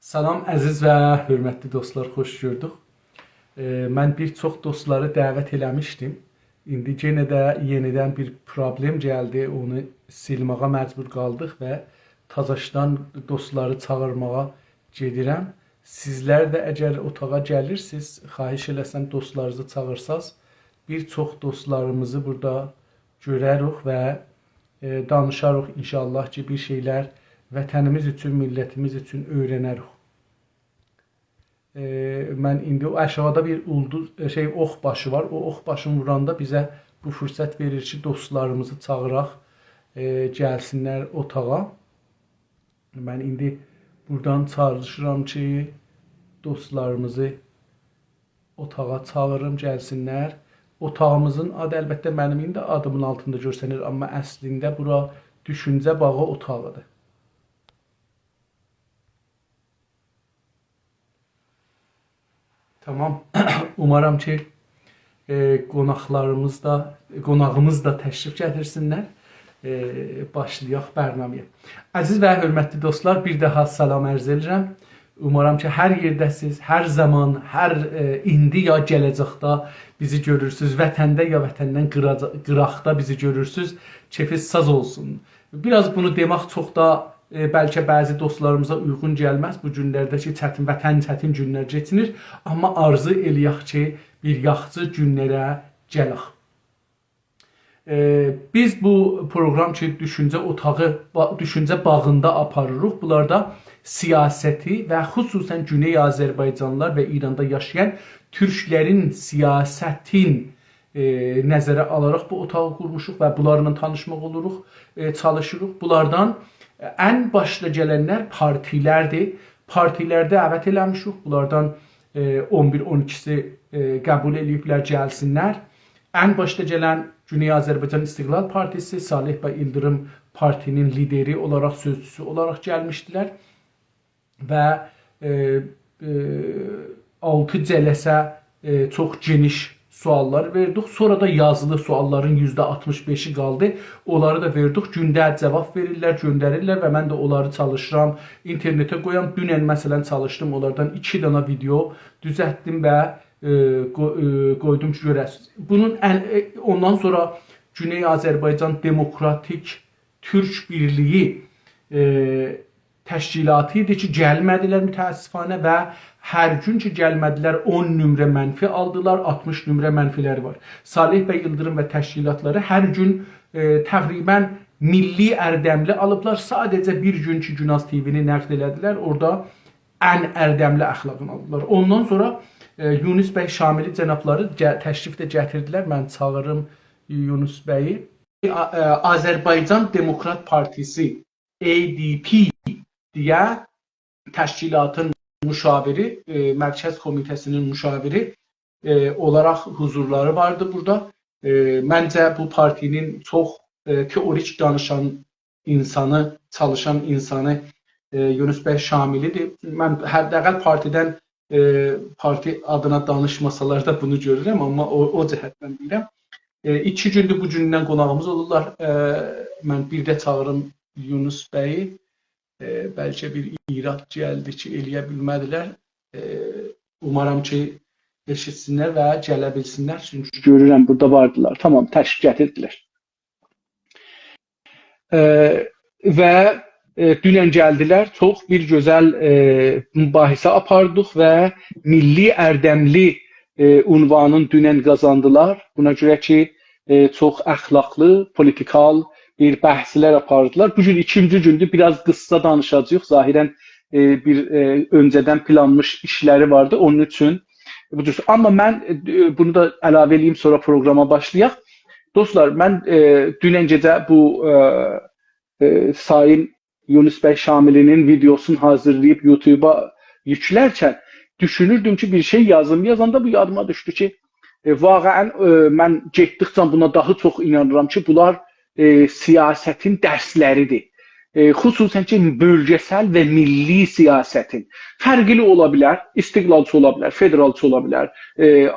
Salam əziz və hörmətli dostlar, xoş gördük. Mən bir çox dostları dəvət eləmişdim. İndi yenə də yenidən bir problem gəldi, onu silməyə məcbur qaldıq və təzədən dostları çağırmağa gedirəm. Sizlər də əgər otağa gəlirsiniz, xahiş eləsəm dostlarınızı çağırsaz, bir çox dostlarımızı burada görərik və danışarıq inşallah ki, bir şeylər vətənimiz üçün, millətimiz üçün öyrənərik. Mən indi aşağıda bir ox başı var. O ox başını vuranda bizə bu fürsət verir ki, dostlarımızı çağıraq, gəlsinlər otağa. Mən indi buradan çalışıram ki, dostlarımızı otağa çağırım, gəlsinlər. Otağımızın adı əlbəttə mənim indi adımın altında görsənir, amma əslində bura düşüncə bağı otağıdır. Tamam. Umarım ki qonağımız da təşrif gətirsinlər. Başlayaq bərnaməyə. Əziz və hörmətli dostlar, bir daha salam ərz edirəm. Umarım ki, hər yerdəsiz, hər zaman, hər indi ya gələcəkdə bizi görürsünüz. Vətəndə ya vətəndən qıraqda bizi görürsünüz. Keyfiniz saz olsun. Biraz bunu demək çox da bəlkə bəzi dostlarımıza uyğun gəlməz. Bu günlərdəki vətən çətin günlər keçinir. Amma arzu eləyək ki, bir yaxşı günlərə gələk. Biz bu proqram ki, düşüncə bağında aparırıq. Bunlarda siyasəti və xüsusən Güney Azərbaycanlılar və İranda yaşayan türklərin siyasətin nəzərə alaraq bu otağı qurmuşuq və bunlarla tanışmaq oluruq, çalışırıq. Bunlardan ən başda gələnlər partilərdir. Partilərdə dəvət eləmişik. Bunlardan 11-12-si qəbul ediblər, gəlsinlər. Ən başda gələn Güney Azərbaycan İstiqlal Partisi, Salih bəy İldırım partinin lideri olaraq, sözçüsü olaraq gəlmişdilər. Və 6 cələsə çox geniş suallar verdik. Sonra da yazılı sualların %65-i qaldı. Onları da verdik. Gündə cavab verirlər, göndərirlər və mən də onları çalışıram, internetə qoyam. Dünən məsələn çalışdım, onlardan 2 dənə video düzəltdim və qoydum ki, görəsiniz. Ondan sonra Güney Azərbaycan Demokratik Türk Birliyi təşkilatı idi ki, gəlmədilər mütəəssifanə və hər gün ki, gəlmədilər 10 nömrə mənfi aldılar, 60 nömrə mənfiləri var. Salih bəy İldırım və təşkilatları hər gün təqribən milli ərdəmli alıblar. Sadəcə bir gün ki, Günaz TV-ni nəqd elədilər, orada ən ərdəmli əxlaqını aldılar. Ondan sonra Yunus bəy Şamili cənabları təşrif də gətirdilər. Mən çağırım Yunus bəyi. Azərbaycan Demokrat Partisi ADP deyə təşkilatın müşaviri, Mərkəz Komitəsinin müşaviri olaraq huzurları vardı burada. Məncə bu partinin çox teorik danışan insanı, çalışan insanı Yunus bəy Şamilidir. Mən hərdəqəl partidən parti adına danışmasalar da bunu görürəm, amma o cəhətdən deyirəm. 2 gündür bu gündən qonağımız olurlar. Mən bir də çağırım Yunus bəyi. Bəlkə bir irad gəldi ki, eləyə bilmədilər. Umarım ki, eşitsinlər və gələ bilsinlər. Çünki görürəm, burada vardılar. Tamam, təşrif gətirdilər. Və dünən gəldilər. Çox bir gözəl mübahisə apardıq və milli ərdəmli unvanın dünən qazandılar. Buna görə ki, çox əxlaqlı, politikal bir bəhslər apardılar. Bugün 2-ci gündür, biraz qısa danışacağıq. Zahirən bir öncədən planlanmış işləri vardı, onun üçün. Amma mən bunu da əlavə edeyim, sonra proqrama başlayaq. Dostlar, mən dünən gecə bu Sayın Yunus bəy Şamilinin videosunu hazırlayıb YouTube-a yüklərkən düşünürdüm ki, bir şey yazım. Yazanda bu yadıma düşdü ki, vaqəən mən getdikcə buna daha çox inanıram ki, bunlar siyasətin dərsləridir. Xüsusən ki, bölgəsəl və milli siyasətin. Fərqli ola bilər, istiqlalçı ola bilər, federalçı ola bilər,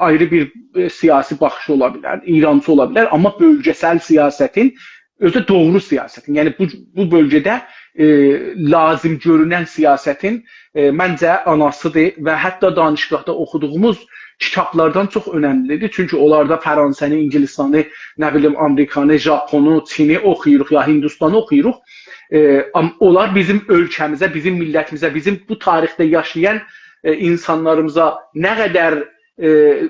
ayrı bir siyasi baxışı ola bilər, İrancı ola bilər, amma bölgəsəl siyasətin, özü doğru siyasətin. Yəni bu bölgədə lazım görünən siyasətin məncə anasıdır və hətta danışıqda oxuduğumuz kitablardan çox önəmlidir. Çünki onlarda Fransanı, İngilistanı, nə bilim Amerikanı, Japonu, Çini oxuyuruq ya Hindistanı oxuyuruq. Onlar bizim ölkəmizə, bizim millətimizə, bizim bu tarixdə yaşayan insanlarımıza nə qədər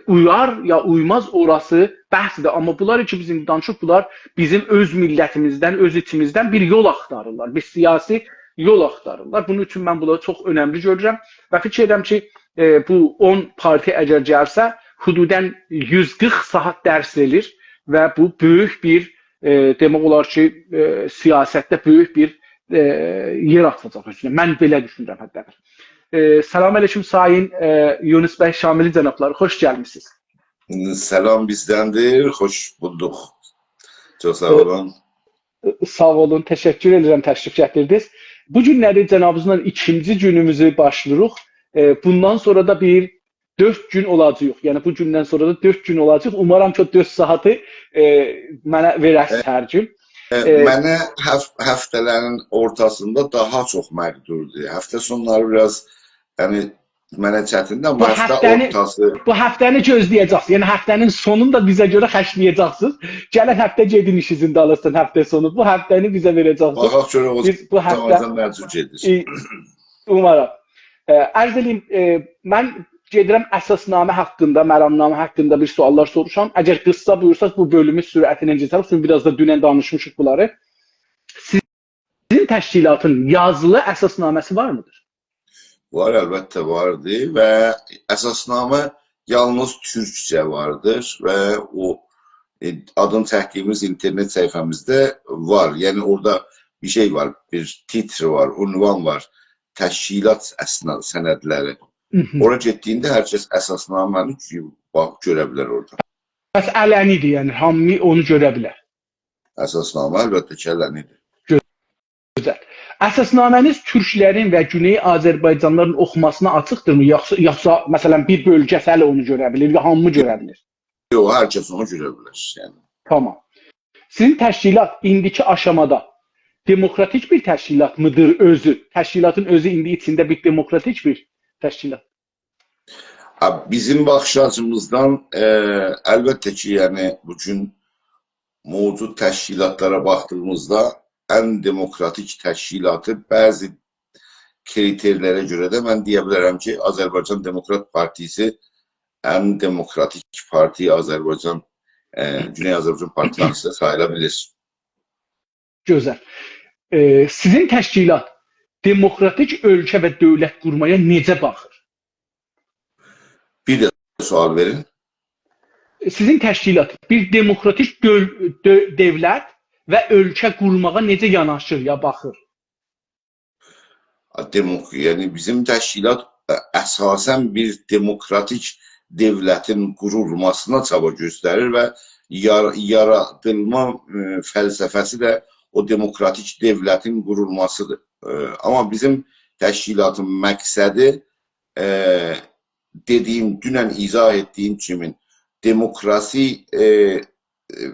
uyar ya uymaz orası bəhsdir. Amma bunlar için bizim danışıq, bunlar bizim öz millətimizdən, öz içimizdən bir yol axtarırlar. Bir siyasi yol axtarırlar. Bunun üçün mən bunları çox önəmli görürəm və fikir edirəm ki, bu 10 parti əgər gəlsə, hududən 140 saat dərs verir və bu böyük bir, demək olar ki, siyasətdə böyük bir yer atacaq üstünə. Mən belə düşünürəm hətta. Salam aleyküm Sayın Yunus Bəy Şamili cənabları, xoş gəlmişsiniz. Selam bizdendir, hoş bulduk. Çok sağ olun. Sağ olun, təşəkkür edirəm təşrif gətirdiniz. Bu günləri cənabınızla ikinci günümüzü başlayırıq. Bundan sonra da bir 4 gün olacaq. Yəni bu gündən sonra da 4 gün olacaq. Umarım ki 4 saatı mənə verəsiniz hər gün. Mənə həftələrin ortasında daha çox məqdurdur. Həftə sonları biraz yəni mənə çətindir, amma həftə ortası. Bu həftəni gözləyəcəksiniz. Yəni həftənin sonunu da bizə görə xərcləyəcəksiniz. Gələn həftə gedin işinizin dalasın həftə sonu. Bu həftəni bizə verəcəksiniz. Baxaq görə o zamandan məcbur gedir. Umarım. Ərz edeyim, mən gedirəm əsasnamə haqqında, məramnamə haqqında bir suallar soruşam. Əgər qısa buyursanız bu bölümü sürətlə keçərik. Çünki biraz da dünən danışmışıq bunları. Sizin təşkilatın yazılı əsasnaməsi var mıdır? Var, əlbəttə vardır və əsasnamə yalnız türkcə vardır və o adını çəkdiyimiz internet səhifəmizdə var. Yəni orada bir şey var, bir titr var, ünvan var, təşkilat sənədləri. Ora getdiyində hər kəs əsasnaməni görə bilər orada. Bəs ələnidir, yəni hamı onu görə bilər. Əsasnamə əlbəttə ki, ələnidir. Gözəl. Əsasnaməniz türklərin və Güney Azərbaycanlıların oxumasına açıqdırmı? Yoxsa məsələn bir bölgəsəli onu görə bilir, ya hamı görə bilir? Yox, hər kəs onu görə bilər. Yəni. Tamam. Sizin təşkilat indiki aşamada demokratik bir təşkilat mıdır özü? Təşkilatın özü indi içində bir demokratik bir təşkilat. Bizim baxış açımızdan əlbəttə ki, yəni bugün mövcud təşkilatlara baxdığımızda ən demokratik təşkilatı bəzi kriterlərə görə də mən deyə bilərəm ki, Azərbaycan Demokrat Partisi ən demokratik parti Azərbaycan, Güney Azərbaycan Partisi sayıla bilir. Gözəl. Sizin təşkilat demokratik ölkə və dövlət qurmaya necə baxır? Bir də sual verin. Sizin təşkilat bir demokratik dövlət və ölkə qurmağa necə yanaşır ya baxır? Yəni bizim təşkilat əsasən bir demokratik dövlətin qurulmasına çaba göstərir və yaradılma fəlsəfəsi də o demokratik dövlətin qurulmasıdır. Amma bizim təşkilatın məqsədi dediyim, dünən izah etdiyim kimi demokrasi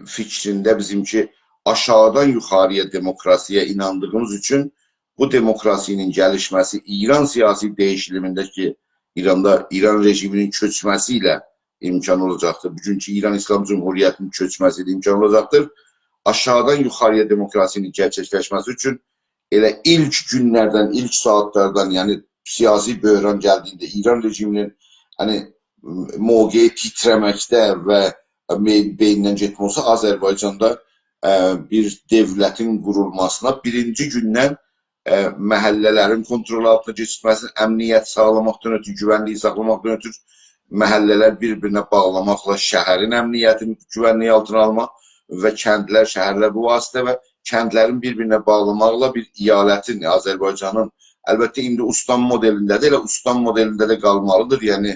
fikrində bizimki aşağıdan yuxarıya demokrasiyə inandığımız üçün bu demokrasinin gəlişməsi İran siyasi dəyişilimindəki İran rejiminin köçməsi ilə imkan olacaqdır. Bugünkü İran İslam Cumhuriyyətinin köçməsi ilə imkan olacaqdır. Aşağıdan yuxarıya demokrasinin gerçəkləşməsi üçün elə ilk günlərdən, ilk saatlardan, yəni siyasi böhran gəldiyində İran rejiminin mövqeyi titrəməkdə və beynindən getməsi Azərbaycanda bir dövlətin qurulmasına birinci gündən məhəllələrin kontrol altına keçirməsi, əmniyyət sağlamaqdan ötürü, güvənliyi saxlamaqdan ötürü məhəllələr bir-birinə bağlamaqla şəhərin əmniyyətini, güvənliyi altına almaq və kəndlər, şəhərlər bu vasitə və kəndlərin bir-birinə bağlamaqla bir iyalətin, Azərbaycanın əlbəttə indi Ustan modelindədir, elə Ustan modelində də qalmalıdır. Yəni,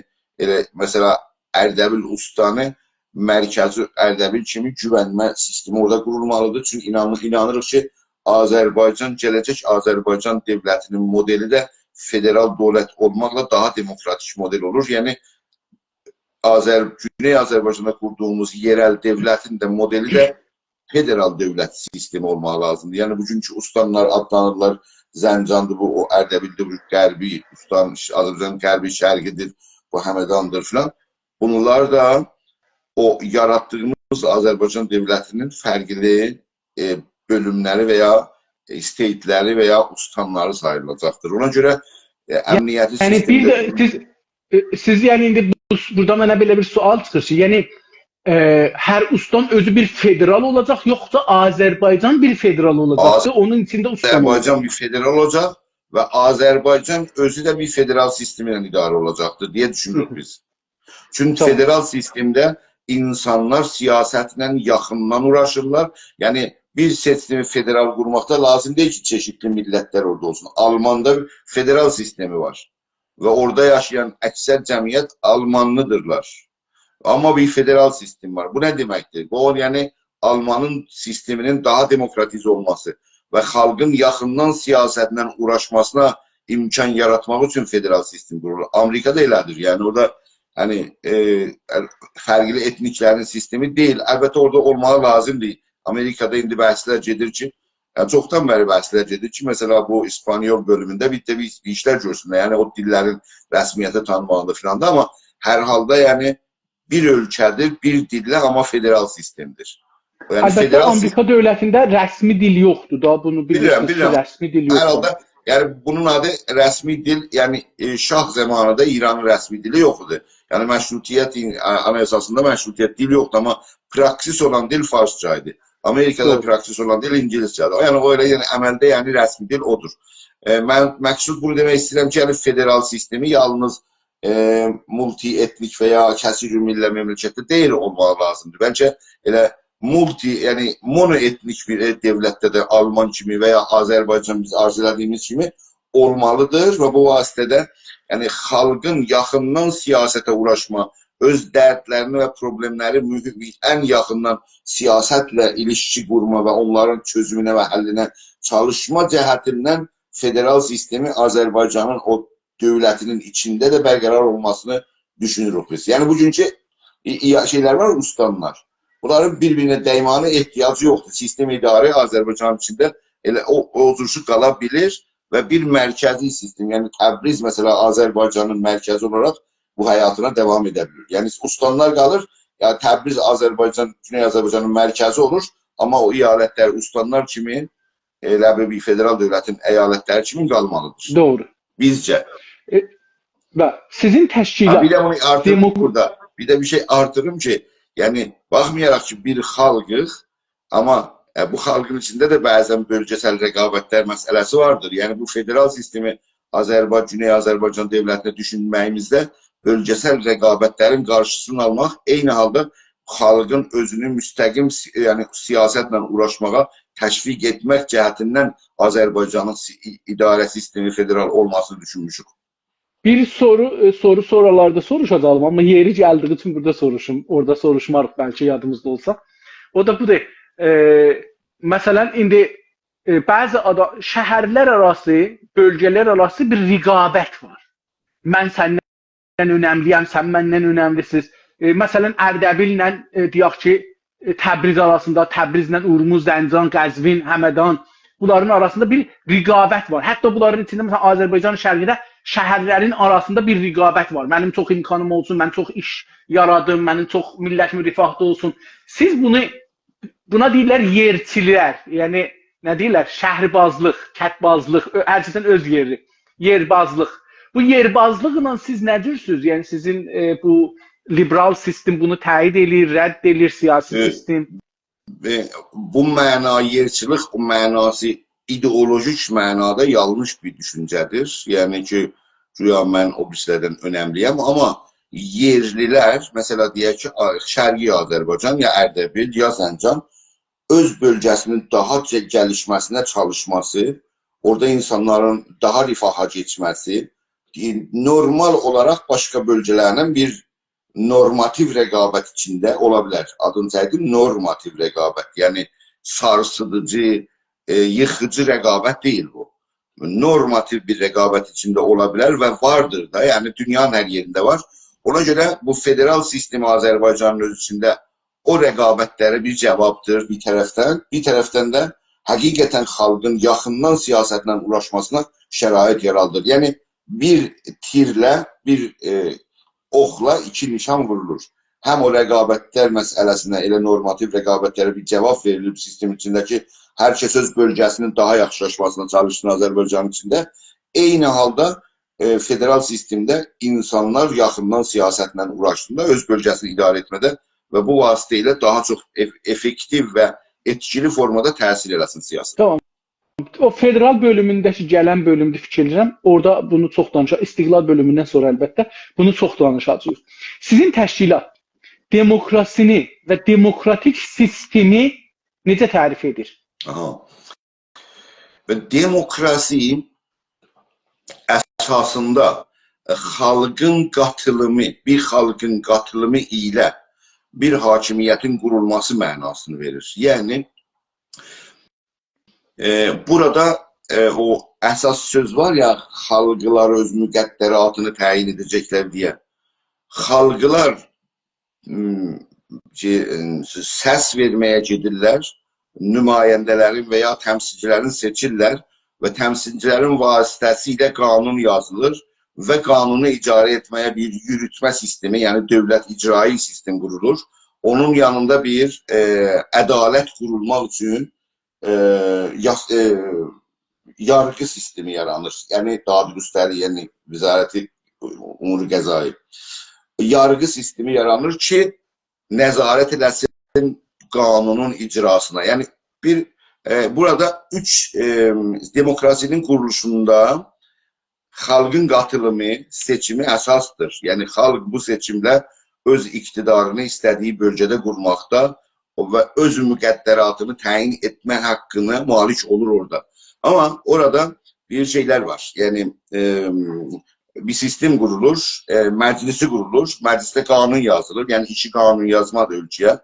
məsələ Ərdəbil Ustanı mərkəzi Ərdəbil kimi güvənmə sistemi orada qurulmalıdır. Çünki inanırıq ki, Azərbaycan, gələcək Azərbaycan dövlətinin modeli də federal dövlət olmaqla daha demokratik model olur. Yəni, Güney Azərbaycanda qurduğumuz yerel dövlətin də modeli də federal dövlət sistemi olmaq lazımdır. Yəni, bugünkü ustanlar adlanırlar Zəncandır, bu o Ərdəbildir, bu Qərbi, Ustan, Azərbaycanın Qərbi şərqidir, bu Həmədandır filan. Bunlar da o yaratdığımız Azərbaycan dövlətinin fərqli bölümləri və ya state'ləri və ya ustanları sayılacaqdır. Ona görə əmniyyəti Yəni bir sistemdə... də siz yəni indi burada mənə belə bir sual çıxır ki, yəni hər ustan özü bir federal olacaq, yoxsa Azərbaycan bir federal olacaqdır, onun içində ustan olacaq? Azərbaycan bir federal olacaq və Azərbaycan özü də bir federal sistemi ilə idarə olacaqdır deyə düşünürük biz. Çünki federal sistemdə insanlar siyasətlə yaxından uğraşırlar. Yəni bir sistemi federal qurmaqda lazım deyil ki, çeşitli millətlər orada olsun. Almanda federal sistemi var və orada yaşayan əksər cəmiyyət Almanlıdırlar. Amma bir federal sistem var. Bu nə deməkdir? Bu, yəni Almanın sisteminin daha demokratize olması və xalqın yaxından siyasətlə uğraşmasına imkan yaratmaq üçün federal sistem qurulur. Amerikada elədir. Yəni orada fərqli etniklərin sistemi deyil. Əlbəttə orada olmağı lazımdır. Amerikada indi bəhslər gedir ki, çoxdan bəri bəhslər gedir ki, mesela bu İspanyol bölümündə bir işlər görsünlər. Yəni o dillərin rəsmiyyətə tanınmağında filan da, amma hər halda yəni bir ölkədir, bir dillə, amma federal sistemdir. Yəni, əlbəttə Amerika dövlətində rəsmi dil yoxdur da, bunu bilirsiniz ki, rəsmi dil yoxdur. Hər halda, yəni bunun adı rəsmi dil, yəni şah zamanında İranın rəsmi dili yoxdur. Yəni məşrutiyyət anayasasında məşrutiyyət dil yoxdur, amma praksis olan dil farsça idi. Amerikada praksis olan dil İngilizcədir. Yəni o elə yəni əməldə yəni rəsmi dil odur. Mən məqsud bunu demək istəyirəm ki, yəni federal sistemi yalnız multi-etnik və ya kəsir ümillə məmləkətdə deyil olmağı lazımdır. Bəlkə elə yəni monoetnik bir devlətdə də Alman kimi və ya Azərbaycan biz arzu etdiyimiz kimi olmalıdır və bu vasitədə yəni xalqın yaxından siyasətə uğraşma, öz dərdlərini və problemləri ən yaxından siyasətlə ilişki qurma və onların çözümünə və həllinə çalışma cəhətindən federal sistemi Azərbaycanın o dövlətinin içində də bərqərar olmasını düşünürük biz. Yəni bugünkü şeylər var, ustanlar. Bunların bir-birinə dəymanə ehtiyacı yoxdur. Sistem idarə Azərbaycanın içində elə o cürşü qala bilir və bir mərkəzi sistem, yəni Təbriz mesela Azərbaycanın mərkəzi olaraq bu həyatına devam edə bilir. Yəni ustanlar qalır, yəni Təbriz Azərbaycan, Güney Azərbaycanın mərkəzi olur, amma o əyalətlər ustanlar kimi elə bir federal dövlətin əyalətləri kimi qalmalıdır. Doğru. Bizcə. Və sizin təşkilat... Bir də bunu artırım burada. Bir də bir şey artırım ki, yəni baxmayaraq ki bir xalqıq, amma bu xalqın içində də bəzən bölgəsəl rəqabətlər məsələsi vardır. Yəni bu federal sistemi Güney Azərbaycan dövlətinə düşünməyimizdə bölgəsəl rəqabətlərin qarşısını almaq, eyni halda xalqın özünü müstəqim siyasətlə uğraşmağa təşviq etmək cəhətindən Azərbaycanın idarə sistemi federal olmasını düşünmüşük. Bir soru sonralarda soruşacağım, amma yeri gəldiyi üçün burada soruşum. Orada soruşmarıq bəlkə yadımızda olsa. O da budur. Məsələn, indi bəzi şəhərlər arası, bölgələr arası bir rəqabət var. Mən səndən önəmliyəm, sən məndən önəmlisiz. Məsələn, Ərdəbillə deyək ki, Təbriz arasında, Təbrizlə Urmuz, Zəncan, Qəzvin, Həmədan, bunların arasında bir rəqabət var. Hətta bunların içində məsələn Azərbaycan şərqində şəhərlərin arasında bir rəqabət var. Mənim çox imkanım olsun, mən çox iş yaradım, mənim çox millətim rifahda olsun. Siz buna deyirlər yerçilər, yəni nə deyirlər? Şəhrbazlıq, kətbazlıq, hərçəsən öz yeri, yerbazlıq. Bu yerbazlıqla siz nə cürsünüz? Yəni sizin bu liberal sistem bunu təyid edir, rədd edir siyasi sistem. Bu məna, yerçilik bu mənası ideolojik mənada yanlış bir düşüncədir. Yəni ki, güya mən o birislərdən önəmliyəm, amma yerlilər, məsələ deyək ki, Şərqi Azərbaycan, ya Ərdəbil, ya Zəncan öz bölgəsinin daha gəlişməsinə çalışması, orada insanların daha rifaha geçməsi, normal olaraq başqa bölgələrlə bir normativ rəqabət içində ola bilər. Adını çəkdim, normativ rəqabət. Yəni sarsıdıcı, yıxıcı rəqabət deyil bu. Normativ bir rəqabət içində ola bilər və vardır da, yəni dünyanın hər yerində var. Ona görə bu federal sistemi Azərbaycanın öz içində o rəqabətlərə bir cavabdır bir tərəfdən. Bir tərəfdən də həqiqətən xalqın yaxından siyasətlə uğraşmasına şərait yaradır. Yəni bir tirlə, bir oxla iki nişan vurulur. Həm o rəqabətlər məsələsinə, elə normativ rəqabətlərə bir cavab verilir sistem içindəki hər kəs öz bölgəsinin daha yaxşılaşmasına çalışsın Azərbaycanın içində. Eyni halda federal sistemdə insanlar yaxından siyasətlə uğraşdığında öz bölgəsini idarə etmədə və bu vasitə ilə daha çox effektiv və etkili formada təsir eləsin siyasət. Tamam. O federal bölümündəki gələn bölümdə fikirləşirəm. Orada bunu çox danışaq. İstiqlal bölümündən sonra əlbəttə bunu çox danışacağıq. Sizin təşkilat demokrasini və demokratik sistemi necə tərif edir? Və demokrasi əsasında xalqın qatılımı, bir xalqın qatılımı ilə bir hakimiyyətin qurulması mənasını verir. Yəni, burada o əsas söz var ya, xalqlar öz müqəddəratını təyin edəcəklər deyə. Xalqlar səs verməyə gedirlər, nümayəndələrin və ya təmsilcilərin seçirlər və təmsilcilərin vasitəsilə qanun yazılır və qanunu icarə etməyə bir yürütmə sistemi, yəni dövlət icraî sistem qurulur. Onun yanında bir ədalət qurulmaq üçün yargı sistemi yaranır. Yəni, Dadüstəli, yəni Vizarəti Umuri Qəzai. Yargı sistemi yaranır ki, nəzarət eləsin qanunun icrasına. Yəni, burada demokrasinin quruluşunda xalqın qatılımı, seçimi əsasdır. Yəni, xalq bu seçimlə öz iqtidarını istədiyi bölgədə qurmaqda və öz müqəddəratını təyin etmə haqqına malik olur orada. Amma orada bir şeylər var. Yəni, bir sistem qurulur, məclisi qurulur, məclisdə qanun yazılır. Yəni, iki qanun yazmadır ölkəyə.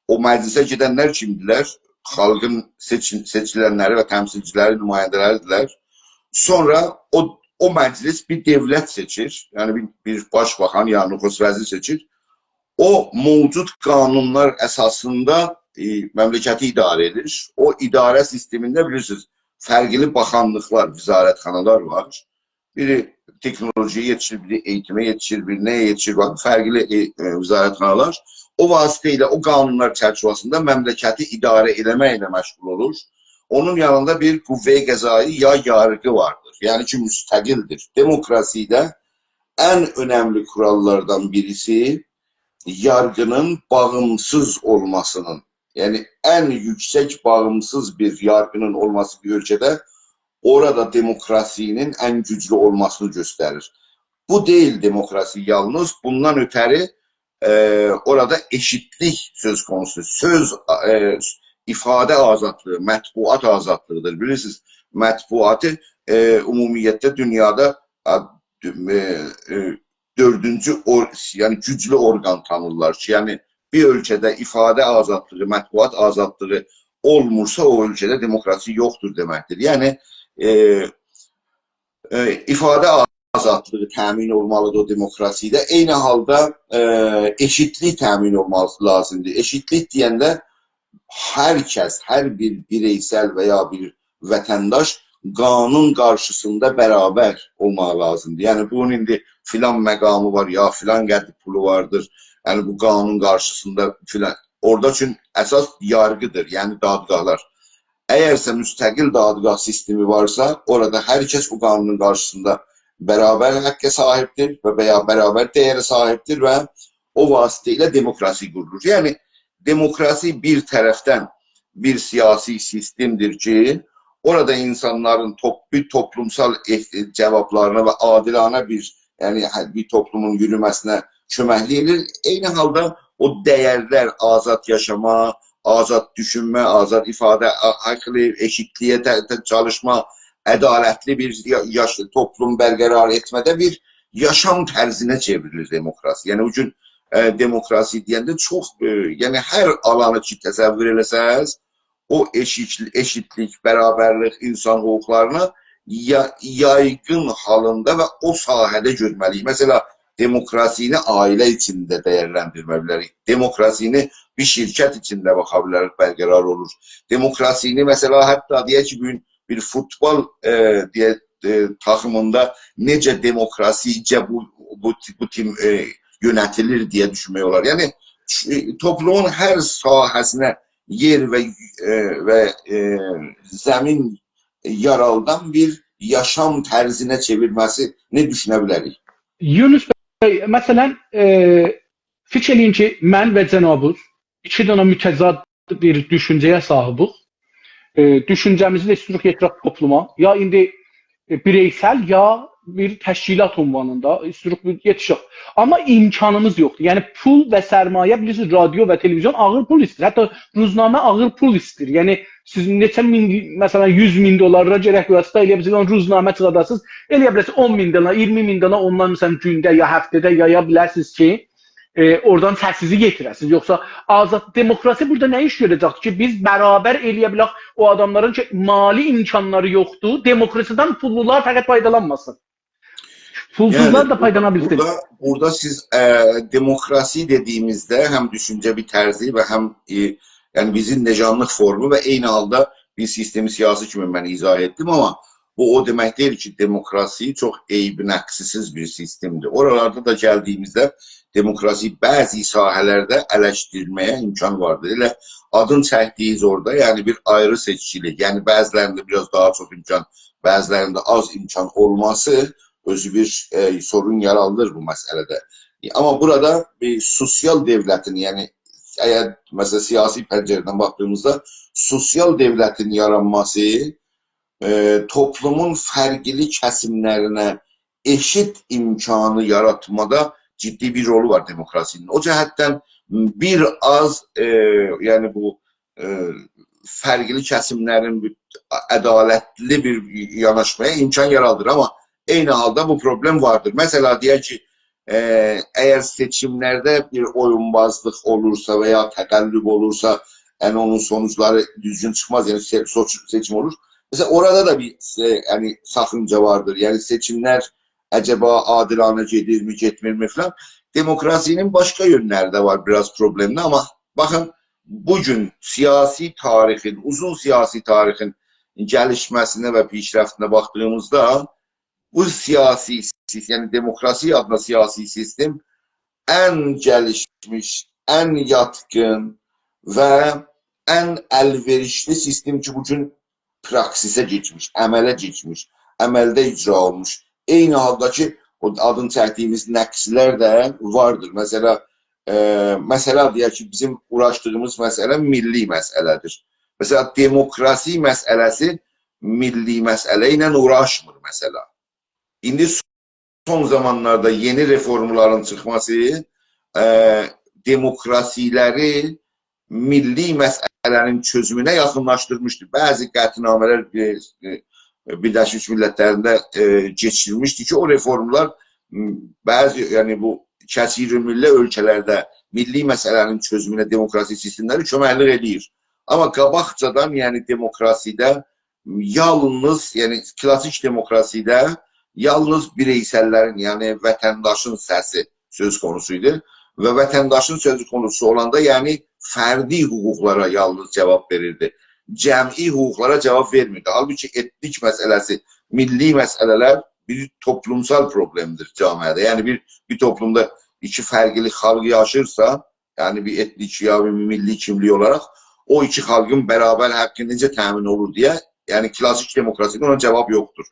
O məclisə gedənlər kimdirlər? Xalqın seçilənləri və təmsilciləri, nümayəndələridirlər. Sonra o məclis bir dövlət seçir, yəni bir başbaxan, ya nüfuz vəziri seçir. O mövcud qanunlar əsasında məmləkəti idarə edir. O idarə sistemində bilirsiniz, fərqli baxanlıqlar, vizarətxanalar var. Biri teknolojiyə yetişir, biri eğitime yetişir, biri nəyə yetişir, fərqli vizarətxanalar. O vasitə ilə, o qanunlar çərçivəsində məmləkəti idarə eləməklə məşğul olur. Onun yanında bir qüvvə-i qəzai ya yargı vardır. Yəni ki, müstəqildir. Demokrasidə ən önəmli kurallardan birisi yargının bağımsız olmasının, yəni ən yüksək bağımsız bir yargının olması bir ölkədə orada demokrasinin ən güclü olmasını göstərir. Bu deyil demokrasi yalnız. Bundan ötəri orada eşitlik söz konusu. Söz, ifadə azadlığı, mətbuat azadlığıdır. Bilirsiniz, mətbuatı ümumiyyətlə dünyada dördüncü, yəni güclü orqan tanırlar ki, yəni bir ölkədə ifadə azadlığı, mətbuat azadlığı olmursa o ölkədə demokrasi yoxdur deməkdir. Yəni ifadə azadlığı təmin olmalıdır o demokrasidə. Eyni halda eşitlik təmin olması lazımdır. Eşitlik deyəndə hər kəs, hər bir bireysel və ya bir vətəndaş qanun qarşısında bərabər olmağı lazımdır. Yəni bunun indi filan məqamı var, ya filan qədər pulu vardır. Yəni bu qanun qarşısında filan. Orada üçün əsas yargıdır, yəni dadgahlar. Əgərsə müstəqil dadgah sistemi varsa, orada hər kəs o qanunun qarşısında bərabər həqqə sahibdir və ya bərabər dəyərə sahibdir və o vasitə ilə demokrasi qurulur. Yəni, demokrasi bir tərəfdən bir siyasi sistemdir ki, orada insanların bir toplumsal cavablarına və adilanə bir toplumun yürüməsinə köməklik edir. Eyni halda o dəyərlər, azad yaşama, azad düşünmə, azad ifadə, haqlı, eşitliyə çalışma, ədalətli bir toplum bərqərar etmədə bir yaşam tərzinə çevrilir demokrasi. Yəni, o gün demokrasi deyəndə çox, yəni hər alanı ki, təsəvvür eləsəz, o eşitlik, bərabərlik, insan hüquqlarına yaygın halında və o sahədə görməliyik. Məsələ, demokrasini aile içinde değerlendirmə demokrasini bir şirket içinde bakabilir, bərqərar olur. Demokrasini mesela hatta diye ki bugün bir futbol diye takımında nece demokrasice bu tim yönetilir diye düşünmək olar. Yani toplumun her sahəsinə yer ve zemin yaraldan bir yaşam tərzinə çevirməsini düşünə bilərik. Yunus Bey, məsələn, fikir eləyin ki, mən və cənabız iki dənə mütəzad bir düşüncəyə sahibiq. Düşüncəmizi də istirik yetirək topluma. Ya indi bireysel ya bir təşkilat ünvanında istirik yetişək. Amma imkanımız yoxdur. Yəni pul və sərmayə, bilirsiniz, radio və televizyon ağır pul istəyir. Hətta ruznamə ağır pul istəyir. Yəni siz neçə min, məsələn 100 min dolara gərək vəsitə eləyə bilirsiniz, ruznamə çıxardasınız. Eləyə bilirsiniz 10 min dana, 20 min dana ondan məsələn gündə ya həftədə yaya bilərsiniz ki, oradan səsizi getirəsiniz. Yoxsa azad demokrasi burada nə iş görəcək ki, biz bərabər eləyə bilək o adamların ki, mali imkanları yoxdur, demokrasiden pullular fəqət faydalanmasın. Pulsuzlar Yani da faydalanabilsin. burada siz demokrasi dediğimizde hem düşünce bir terzi ve hem yani bizim necanlık formu ve aynı halda bir sistemi siyasi kimi ben izah ettim ama bu o demek değil ki demokrasi çok eybi-nəqsisiz bir sistemdir. Oralarda da geldiğimizde demokrasi bazı sahələrdə eleştirmeye imkan vardır. Elə adın çəkdiyiz orada yani bir ayrı seçicilik. Yani bəzilərində biraz daha çok imkan, bəzilərində az imkan olması özü bir sorun yaratır bu meselede. Ama burada bir sosyal devletin yani eğer mesela siyasi pencereden baktığımızda sosyal devletin yaranması toplumun fərqli kəsimlərinə eşit imkanı yaratmada ciddi bir rolü var demokrasinin. O cəhətdən bir az yani bu fərqli kəsimlərin ədalətli bir yanaşmaya imkan yaradır ama aynı halda bu problem vardır. Mesela diğer ki eğer seçimlerde bir oyunbazlık olursa veya tekallüp olursa yani onun sonuçları düzgün çıkmaz yani seçim olur. Mesela orada da bir yani sakınca vardır. Yani seçimler acaba adilane gelir mi getmir mi falan. Demokrasinin başka yönleri de var biraz problemli ama bakın bugün siyasi tarihin, uzun siyasi tarihin gelişmesine ve pişrəftinə baktığımızda bu siyasi yani demokrasi adına siyasi sistem en gelişmiş, en yatkın ve en elverişli sistem ki bugün praksise geçmiş, əmələ geçmiş, əməldə icra olmuş. Eyni halda ki o adını çəkdiyimiz nəqslər də vardır. Mesela deyək ki bizim uğraşdığımız məsələ milli məsələdir. Mesela demokrasi məsələsi milli məsələ ilə uğraşmır mesela. İndi son zamanlarda yeni reformların çıkması demokrasileri milli məsələnin çözümünə yaxınlaşdırmışdır. Bəzi qətnamələr Birləşmiş Millətlərində geçirilmişdi ki o reformlar bazı yani bu kəsir-milli ölkələrdə milli məsələnin çözümünə demokrasi sistemləri köməklik edir. Ama qabaqcadan yani demokraside yalnız yani klasik demokraside yalnız bireysellerin yani vətəndaşın səsi söz konusuydu. Ve vətəndaşın söz konusu olanda yani fərdi hüquqlara yalnız cevap verirdi. Cəmi hüquqlara cevap vermirdi. Halbuki etnik məsələsi, milli məsələlər bir toplumsal problemdir camiada. Yani bir toplumda iki fərqli xalq yaşırsa, yani bir etnik ya bir milli kimliği olarak o iki xalqın beraber hakkı necə təmin olur diye yani klasik demokraside ona cevap yoktur.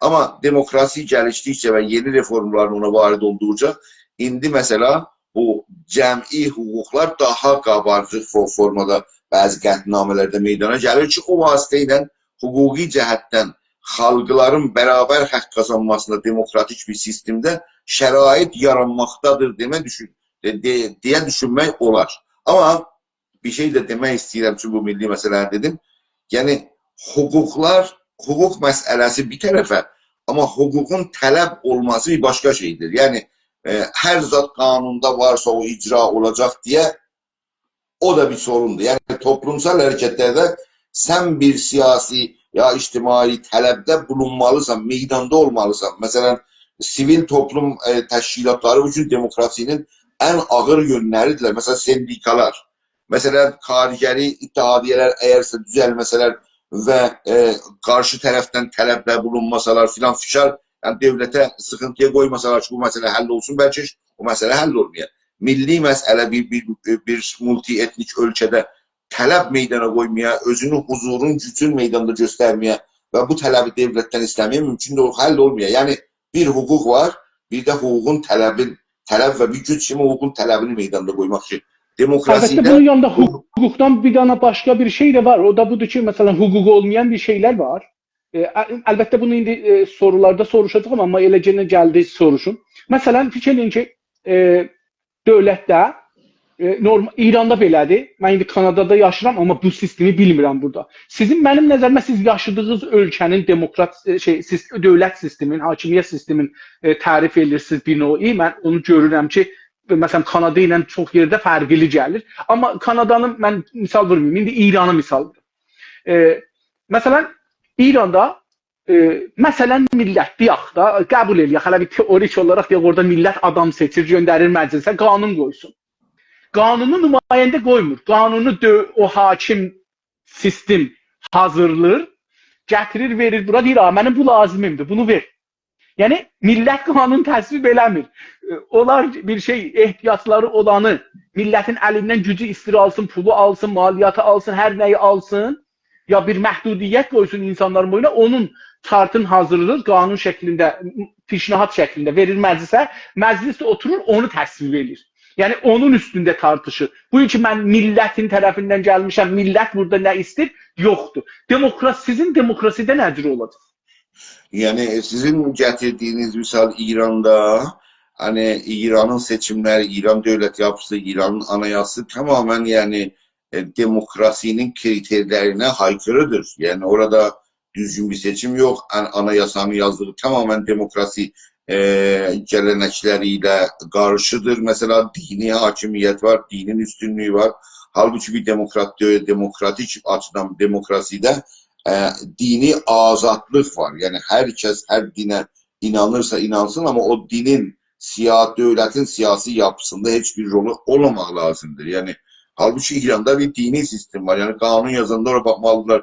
Ama demokrasi geliştikçe ve yeni reformların ona varid olduğunca indi mesela bu cəmi hüquqlar daha qabarcıq formada bəzi qətnamələrdə meydana gəlir ki, o vasitə ilə hüquqi cəhətdən xalqların bərabər haqq qazanmasına demokratik bir sistemdə şərait yaranmaqdadır deyə düşünmək olar. Ama bir şey de demək istəyirəm ki, bu milli məsələni dedim. Yəni hüquq məsələsi bir tərəfə, ama hüququn tələb olması bir başka şeydir. Yani her zat kanunda varsa o icra olacak diye o da bir sorundur. Yani toplumsal hareketlerde sen bir siyasi ya içtimai tələbdə bulunmalısan, meydanda olmalısan. Mesela sivil toplum təşkilatları üçün demokrasinin ən ağır yönləridirlər. Məsələn, sendikalar, məsələn, xaricəri ittihadiyyələr əgərsə düzəlməsələr və qarşı tərəfdən tələbdə bulunmasalar filan fikir, yəni dövlətə sıxıntıya qoymasalar ki, bu məsələ həll olsun, bəlkə bu məsələ həll olmuyor. Milli məsələ bir multietnik ölkədə tələb meydana qoymaya, özünün huzurun, gücün meydanda göstərməyə və bu tələbi dövlətdən istəməyə mümkün də həll olmuyor. Yəni bir hüquq var, bir də hüququn tələb və bir güc kimi hüququn tələbini meydanda qoymaq ki, demokrasiydə... Əlbəttə bunun yanında hüquqdan bir dana başqa bir şey də var. O da budur ki, məsələn, hüquq olmayan bir şeylər var. Əlbəttə bunu indi sorularda soruşacağım, amma eləcə gəldi soruşun. Məsələn, fikir edin ki, dövlətdə İranda belədir. Mən indi Kanadada yaşayıram, amma bu sistemi bilmirəm burada. Mənim nəzərimə siz yaşadığınız ölkənin dövlət sistemin, hakimiyyət sistemin tərif edirsiniz bir növ. Mən onu görürəm ki, məsələn, Kanada ilə çox yerdə fərqli gəlir. Amma Kanadanın mən misal verməyim, indi İranı misal verim. Məsələn, İranda məsələn millət deyək da, qəbul eləyək, hələ bir teorik olaraq deyək, orada millət adam seçir, göndərir məclisə, qanun qoysun. Qanunu nümayəndə qoymur. Qanunu o hakim sistem hazırlır, gətirir, verir bura, deyir, mənim bu lazımımdır, bunu ver. Yəni, millət qanun təsvib eləmir. Onlar bir ehtiyacları olanı, millətin əlindən gücü istir alsın, pulu alsın, maliyyatı alsın, hər nəyi alsın, ya bir məhdudiyyət qoysun insanların boyuna, onun chartın hazırlır, qanun şəklində, pişnahat şəklində verir məclisə, məclis oturur, onu təsvib edir. Yəni, onun üstündə tartışır. Bu ki, mən millətin tərəfindən gəlmişəm, millət burada nə istir? Yoxdur. Sizin demokrasiyada nədir olacaq? Yəni, sizin gətirdiyiniz misal İranda, hani İranın seçimləri, İran dövlət yapısı, İranın anayası tamamen yani demokrasinin kriterlerine haykırıdır. Yani orada düzgün bir seçim yok. Anayasanın yazdığı tamamen demokrasi gelenekleriyle karşıdır. Mesela dini hakimiyet var, dinin üstünlüğü var. Halbuki bir demokratik açıdan demokraside dini azatlık var. Yani herkes her dine inanırsa inansın ama o dinin devletin siyasi yapısında hiçbir rolü olmamak lazımdır. Yani halbuki İran'da bir dini sistem var. Yani kanun yazanda oraya bakmalılar.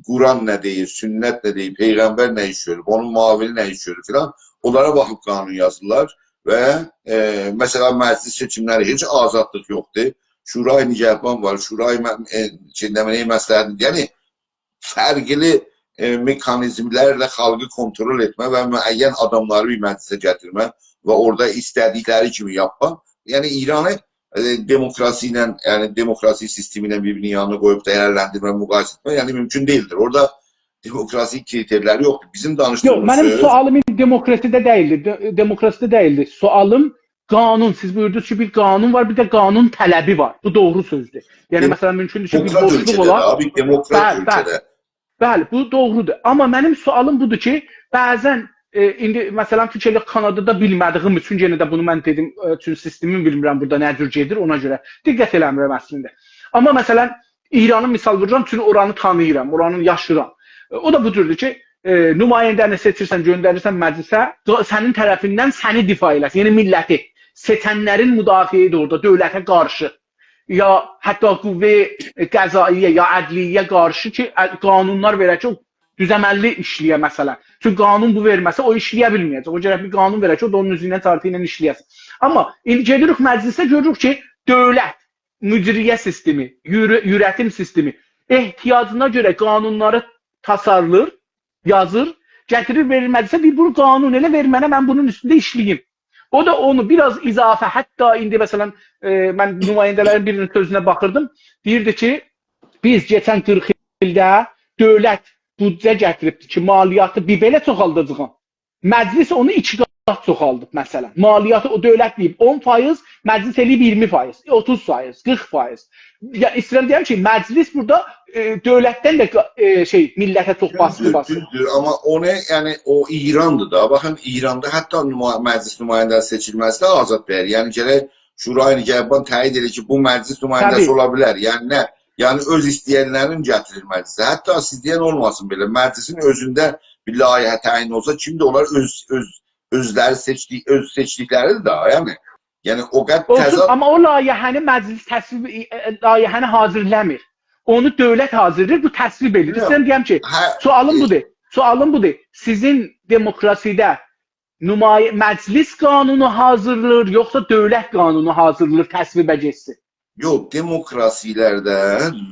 Kur'an ne deyir, sünnet ne deyir, peygamber ne işiyor, onun muavini ne işiyor filan. Onlara bakıp kanun yazdılar ve mesela meclis seçimleri hiç azatlık yoktu. Şura-i Nigaban var, Şura-i Məsləhət, yani fərqli mekanizmlərlə xalqı kontrol etmə və müəyyən adamları bir məclisə gətirmə və orada istədikləri kimi yapma. Yani İran'ı demokrasi ilə, yani demokrasi sistemiyle birbirinin yanına koyup değerlendirme, müqayisə etmə, yani mümkün değildir. Orada demokrasi kriterleri yoktur. Bizim danıştığımız Yok, benim sualım demokraside değildi. Demokraside değildi. Sualım kanun. Siz buyurdunuz ki bir kanun var, bir de kanun tələbi var. Bu doğru sözdür. Yani mesela mümkündür ki bir boşluq olar. Abi, demokrat ülkədə. Bəli, bu doğrudur. Amma mənim sualım budur ki, bəzən indi məsələn fikirlə Kanadada bilmədiyim üçün yenə də bunu mən dedim, çünki sistemi bilmirəm burada nə cür gedir, ona görə diqqət eləmirəm əslində. Amma məsələn İranı misal verirəm, çünki oranı tanıyıram, oranı yaşıram. O da budurdur ki, nümayəndəni seçirsən, göndərirsən məclisə, sənin tərəfindən səni difa eləsin, yəni milləti, seçənlərin müdafiəyidir orada, dövlətə qarşı. Ya hətta qüvvə qəzaiyə, ya ədliyyə qarşı ki, qanunlar verək ki, düzəməlli işləyə məsələn. Çünki qanun bu verməsə, o işləyə bilməyəcək. O gərək bir qanun verək ki, o da onun üzrünə tartı ilə işləyəsin. Amma indi gedirik məclisə, görürük ki, dövlət, müdiriyə sistemi, yürətim sistemi ehtiyacına görə qanunları tasarlır, yazır, gətirir, verir məclisə, bir bunu qanun elə ver mənə, mən bunun üstündə işləyim. O da onu biraz izafə, hətta indi məsələn, mən nümayəndələrin birinin sözünə baxırdım, deyirdi ki, biz geçən 40 ildə dövlət büdcə gətiribdir ki, maliyyatı bir belə çoxaldacağım. Məclis onu 2 qat çoxaldıb məsələn. Maliyyatı o dövlət deyib 10%, məclis eləyib 20%, 30%, 40%. Ya istəyirəm deyəm ki, məclis burada dövlətdən də millətə çox baskı basır. Düzdür, amma o ne? Yani o İran'dı da. Bakın İran'da hatta meclis nümayəndəsi seçilməsi də azad verir. Yani gerek Şura-i Nigaban təyid edir ki, bu meclis nümayəndəsi ola bilər. Yani ne? Yani öz istəyənlərin gətirir məclisə. Hətta siz deyən olmasın belə. Məclisin özündə bir layihə təyin olsa, kim də onlar özləri öz seçdikləridir da, yəni o qədər Olsun, təzad. amma o layihəni məclis təsvib layihəni hazırlamır. Onu dövlət hazırlayır, bu təsvib edir. Yox. Sən deyəm ki, Hə, sualım budur. Sualım budur. Sizin demokrasiyada məclis qanunu hazırlanır, yoxsa dövlət qanunu hazırlanır təsvibə getsin? yox, demokrasilərdə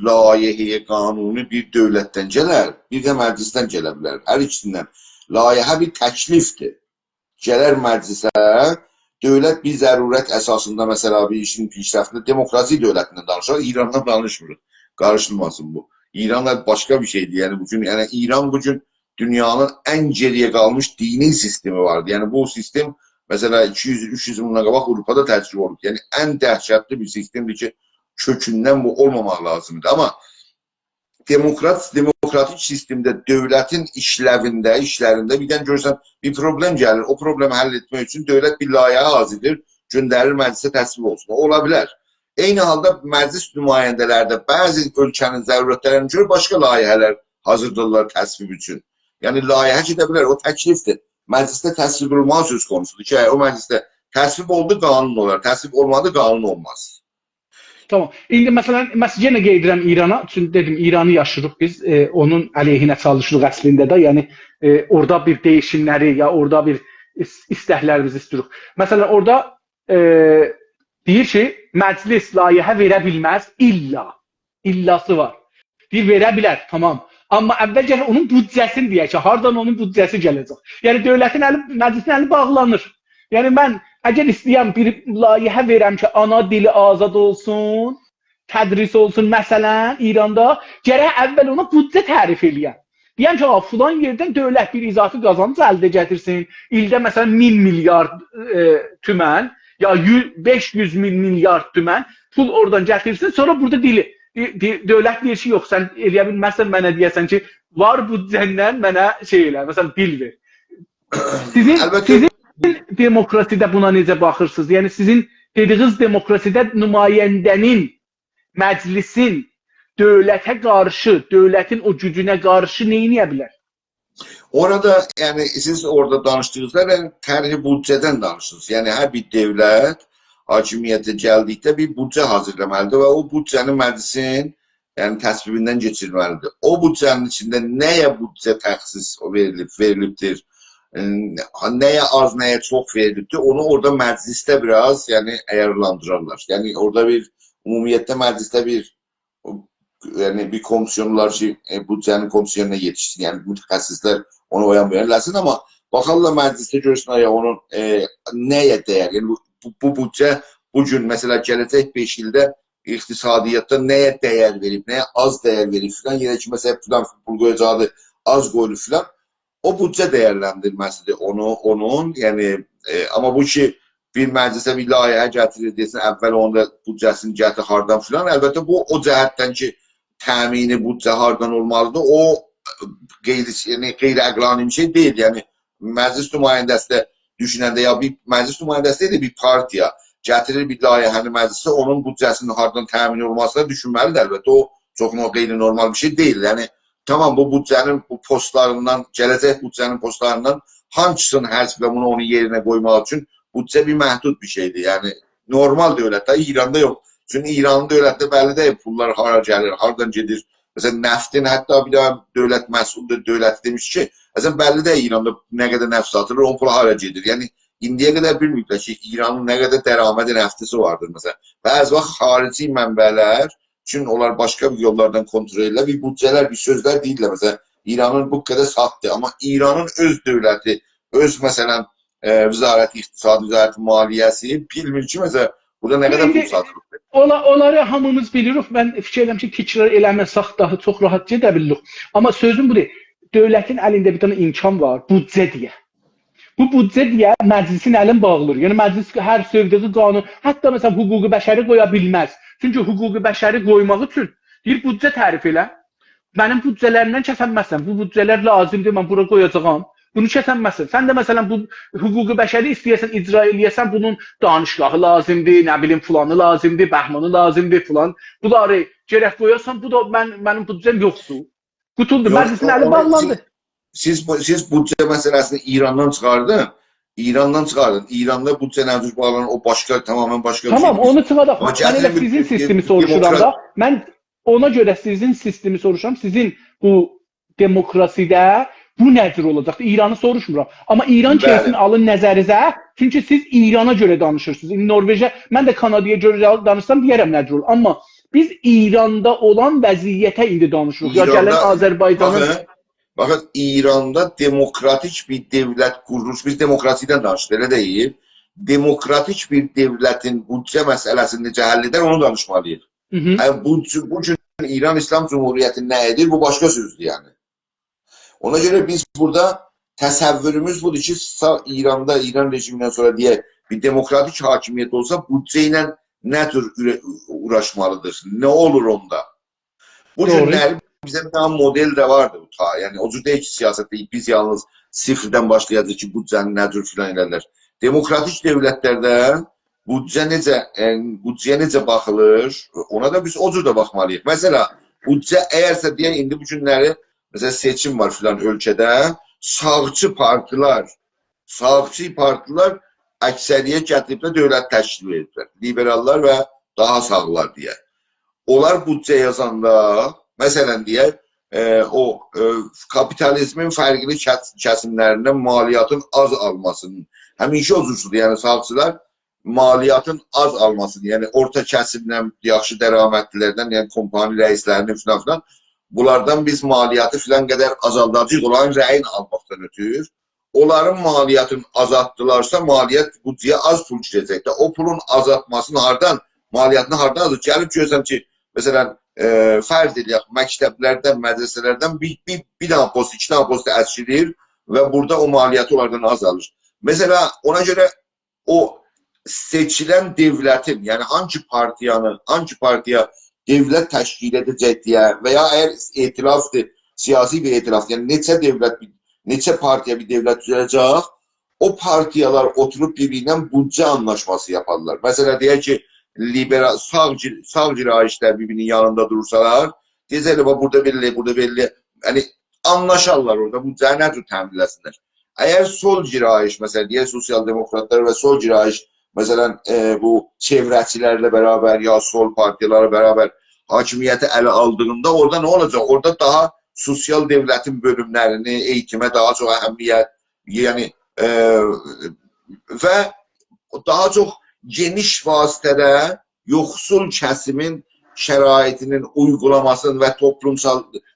layihəyə qanuni bir dövlətdən gələr, bir də məclisdən gələ bilər. Hər ikisindən. Layihə bir təklifdir. Gələr məclisə, dövlət bir zərurət əsasında məsələ bir işin pişrəftində demokrasi dövlətindən danışır. İrandan danışmırıq. Qarışılmasın bu. İran başqa bir şeydir. Yəni İran bugün dünyanın ən geriyə qalmış dini sistemi vardı. Yəni bu sistem mesela 200-300 yılına qabaq Avropada təcrübə olub. Yəni ən dəhşətli bir sistemdir ki, kökündən bu olmamaq lazımdır. Amma demokratik sistemdə dövlətin işlərində birdən görürsən bir problem gəlir. O problemi həll etmək üçün dövlət bir layihə hazırlayır, göndərir məclisə təsvib olsun. O ola bilər. Eyni halda məclis nümayəndələrdə bəzi ölkənin zərurətlərinə görə başqa layihələr hazırlayırlar təsvib üçün. Yəni layihə gedə bilər, o təklifdir. Məclisdə təsvib olmağı söz konusudur ki, o məclisdə təsvib oldu, qanun olar. Təsvib olmadı, qanun olmaz. Tamam. İndi məsələn, yenə qeyd edirəm İrana, çünki dedim İranı yaşırıq biz, onun əleyhinə çalışırıq əslində də, yəni orada bir dəyişimləri ya orada bir istəklərimizi istiyoruz. Məsələn, orada deyir ki, məclis layihə verə bilməz, illası var. Deyir, verə bilər, tamam. Amma əvvəlcə onun büdcəsini deyək ki, hardan onun büdcəsi gələcək. Yəni dövlətin əli, məclisin əli bağlanır. Yəni mən əgər istəyəm bir layihə verəm ki, ana dili azad olsun, tədris olsun məsələn İranda, gərək əvvəl ona büdcə tərif eləyəm. Deyəm ki, filan yerdən dövlət bir izafi qazanc əldə gətirsin. İldə məsələn 1000 milyard tümən ya 500 milyard tümən pul oradan gətirsin, sonra burada dili dövlət deyir ki, yox, sən eləyə bilməzsən, mənə deyəsən ki, var büdcəndən mənə şey elə, məsələn, dil ver. Sizin demokrasiyada buna necə baxırsınız? Yəni, sizin dediyiniz demokrasiyada nümayəndənin, məclisin dövlətə qarşı, dövlətin o gücünə qarşı nə edə bilər? Orada, yəni, siz orada danışdığınızda tərhi büdcədən danışırsınız. Yəni, hər bir dövlət hakimiyyətə gəldikdə bir büdcə hazırlamalıdır və o büdcənin məclisin təsvibindən keçirməlidir. O büdcənin içində nəyə büdcə təxsis verilibdir, nəyə az, nəyə çox verilibdir, onu orada məclisdə biraz əyərlandırarlar. Yəni orada bir, ümumiyyətdə məclisdə bir komisyonlar ki, büdcənin komisyonuna yetişsin, yəni mütəxəssislər onu oyanmayarlarsın, amma baxarlar məclisdə görsün, onun nəyə dəyər, yəni bu büdcə bugün, məsələ gələcək 5 ildə iqtisadiyyatda nəyə dəyər verib, nəyə az dəyər verib filan, yenə ki, məsələ filan pul qoyacağı az qoyulub filan, o büdcə dəyərləndirməsidir onun, yəni, amma bu ki, bir məclisə bir layihə gətirir, desin, əvvəl onda büdcəsini gətir hardan filan, əlbəttə bu, o cəhətdən ki, təmini büdcə hardan olmalıdır, o qeyri-əqlani bir şey deyil, yəni, məclis nümayəndəsi də düşünəndə, ya bir məclis nümayəndəsi deyil, bir partiya gətirir bir layihəni məclisdə, onun büdcəsinin hardan təmin olmasına düşünməlidir, əlbəttə, o çox qeyri-normal bir şey deyil, yəni, tamam, bu büdcənin bu postlarından, gələcək büdcənin postlarından hansısını həsblə bunu onun yerinə qoymaq üçün büdcə bir məhdud bir şeydir, yəni, normal dövlətdə, İranda yox, çünki İranın dövlətdə bəlli deyil, pullar hara gəlir, hardan gedir, məsələn, nəftin, hətta bir də dövlət məsuldur, dövlət demiş ki, məsələn, bəlli deyil İranda nə qədər nəft satılır, onun pulu hara gedir, yəni, indiyə qədər bilməyiblər ki, İranın nə qədər dəramədi nəftisi vardır, məsələn, bəzi vaxt xarici mənbələr üçün onlar başqa bir yollardan kontrol edirlər, bir büdcələr, bir sözlər deyirlər, məsələn, İranın bu qədər satdı, amma İranın öz dövləti, öz, məsələn, vizarət iqtisadi, vizarət maliyyəsi bilmir ki, məsələn, burada nə qədər pul satılır. Onları hamımız bilirik, mən fikir edirəm ki, tikrar eləməsək daha çox rahat gedə bilirik. Amma sözüm budur, dövlətin əlində bir dənə imkan var, büdcə deyə. Bu büdcə deyə məclisin əlin bağlır. Yəni məclis hər sevdiyi qanun, hətta məsələn hüquqi bəşəri qoya bilməz. Çünki hüquqi bəşəri qoymaq üçün bir büdcə tərif elə. Mənim büdcələrimdən kəsənməzsən. Bu büdcələr lazımdır, mən bura qoyacağam. Bunu kəsənməzsən. Sən də məsələn bu hüquqi bəşəri istəyəsən icra eləyəsən, bunun danışqahı lazımdır, nə bilim filanı lazımdır, bəhmanı lazımdır filan. Bunları gərək qoyasan, bu da mənim büdcəm yoxdur. Qutuldu, məclisin əli bağlandı. Siz büdcə məsələsini İrandan çıxardın, İrandan çıxardın. İranda bu cənazə bağlanan o başqa, tamamen başqa bir Tamam, şey. onu çıxadaq. Amma Mən elə gətirin sizin sistemi bir soruşuram demokrat da. Mən ona görə sizin sistemi soruşuram. Sizin bu demokrasidə bu nəzir olacaqdır. İranı soruşmuram. Amma İran bəli. кейsini alın nəzərinizə. Çünki siz İrana görə danışırsınız. İndi Norveçə, mən də Kanadaya görə danışsam deyərəm nəzir olur. Amma biz İranda olan vəziyyətə indi danışırıq. Ya gələn Azərbaycanın Baxın, İranda demokratik bir devlet kuruluş, biz demokrasiden danışırıq, elə deyil. Demokratik bir devletin büdcə məsələsini necə həll edər, onu danışmalıyıq. Yəni, bu gün İran İslam Cumhuriyyəti nə edir, bu başqa sözdür yəni. Ona göre biz burada təsəvvürümüz budur ki, İran'da, İran rejiminden sonra deyək, bir demokratik hakimiyyət olsa, büdcə ilə nə tür uğraşmalıdır, ne olur onda? Bu günləri bizə bir tane model de vardı bu ta. Yani o cür deyil ki, siyasette biz yalnız sıfırdan başlayacağız ki, büdcənin nə tür filan elərlər. Demokratik devletlərdə büdcəyə necə baxılır, ona da biz o cür də baxmalıyıq. Mesela büdcə əgərsə deyək, indi bu günləri mesela seçim var filan ölkədə, sağçı partiler əksəriyyət gətirib də dövlət təşkil edirlər. Liberallar və daha sağlar deyək. Onlar büdcə yazanda, məsələn deyək, kapitalizmin fərqli kəsimlərindən maliyyatın az almasının, həmişə o cürsüdür, yəni sağçılar maliyyatın az almasını, yəni orta kəsimdən, yaxşı dəramətlilərdən, yəni kompani rəislərinin filan, bunlardan biz maliyyatı filan qədər azaldacaq, onların rəyin almaqdan ötür. Onların maliyyatını azaltdılarsa, maliyyət büdcəyə az pul girəcək də. O pulun azaltmasını hardan, maliyyatını hardan azaltır? Gəlib görürsən ki, məsələn, fərz edək, məktəblərdən, mədrəsələrdən bir dənə post, iki dənə post əskilir və burada o maliyyatı onlardan azalır. Mesela ona göre o seçilen devletin, yani hangi partiya devlet təşkil edəcək deyə və ya əgər etilafdır, siyasi bir etilaf, yəni neçə partiya bir devlet düzələcək, o partiyalar oturup birbiriyle büdcə anlaşması yaparlar. Mesela deyək ki, liberal, sağ girayişlər birbirinin yanında durursalar, deyəcəklər, burada belli, yani anlaşarlar orada, büdcəni nə tür təmin eləsinlər. Eğer sol girayiş, mesela diğer sosyal demokratlar ve sol girayiş, mesela bu çevrəçilərlə beraber ya sol partiyalarla beraber hakimiyyəti ələ aldığında orada ne olacak? Orada daha sosyal devletin bölümlerini, eğitime daha çok əhəmiyyət, yani ve daha çok geniş vasitədə yoxsul kəsimin şəraitinin uygulamasını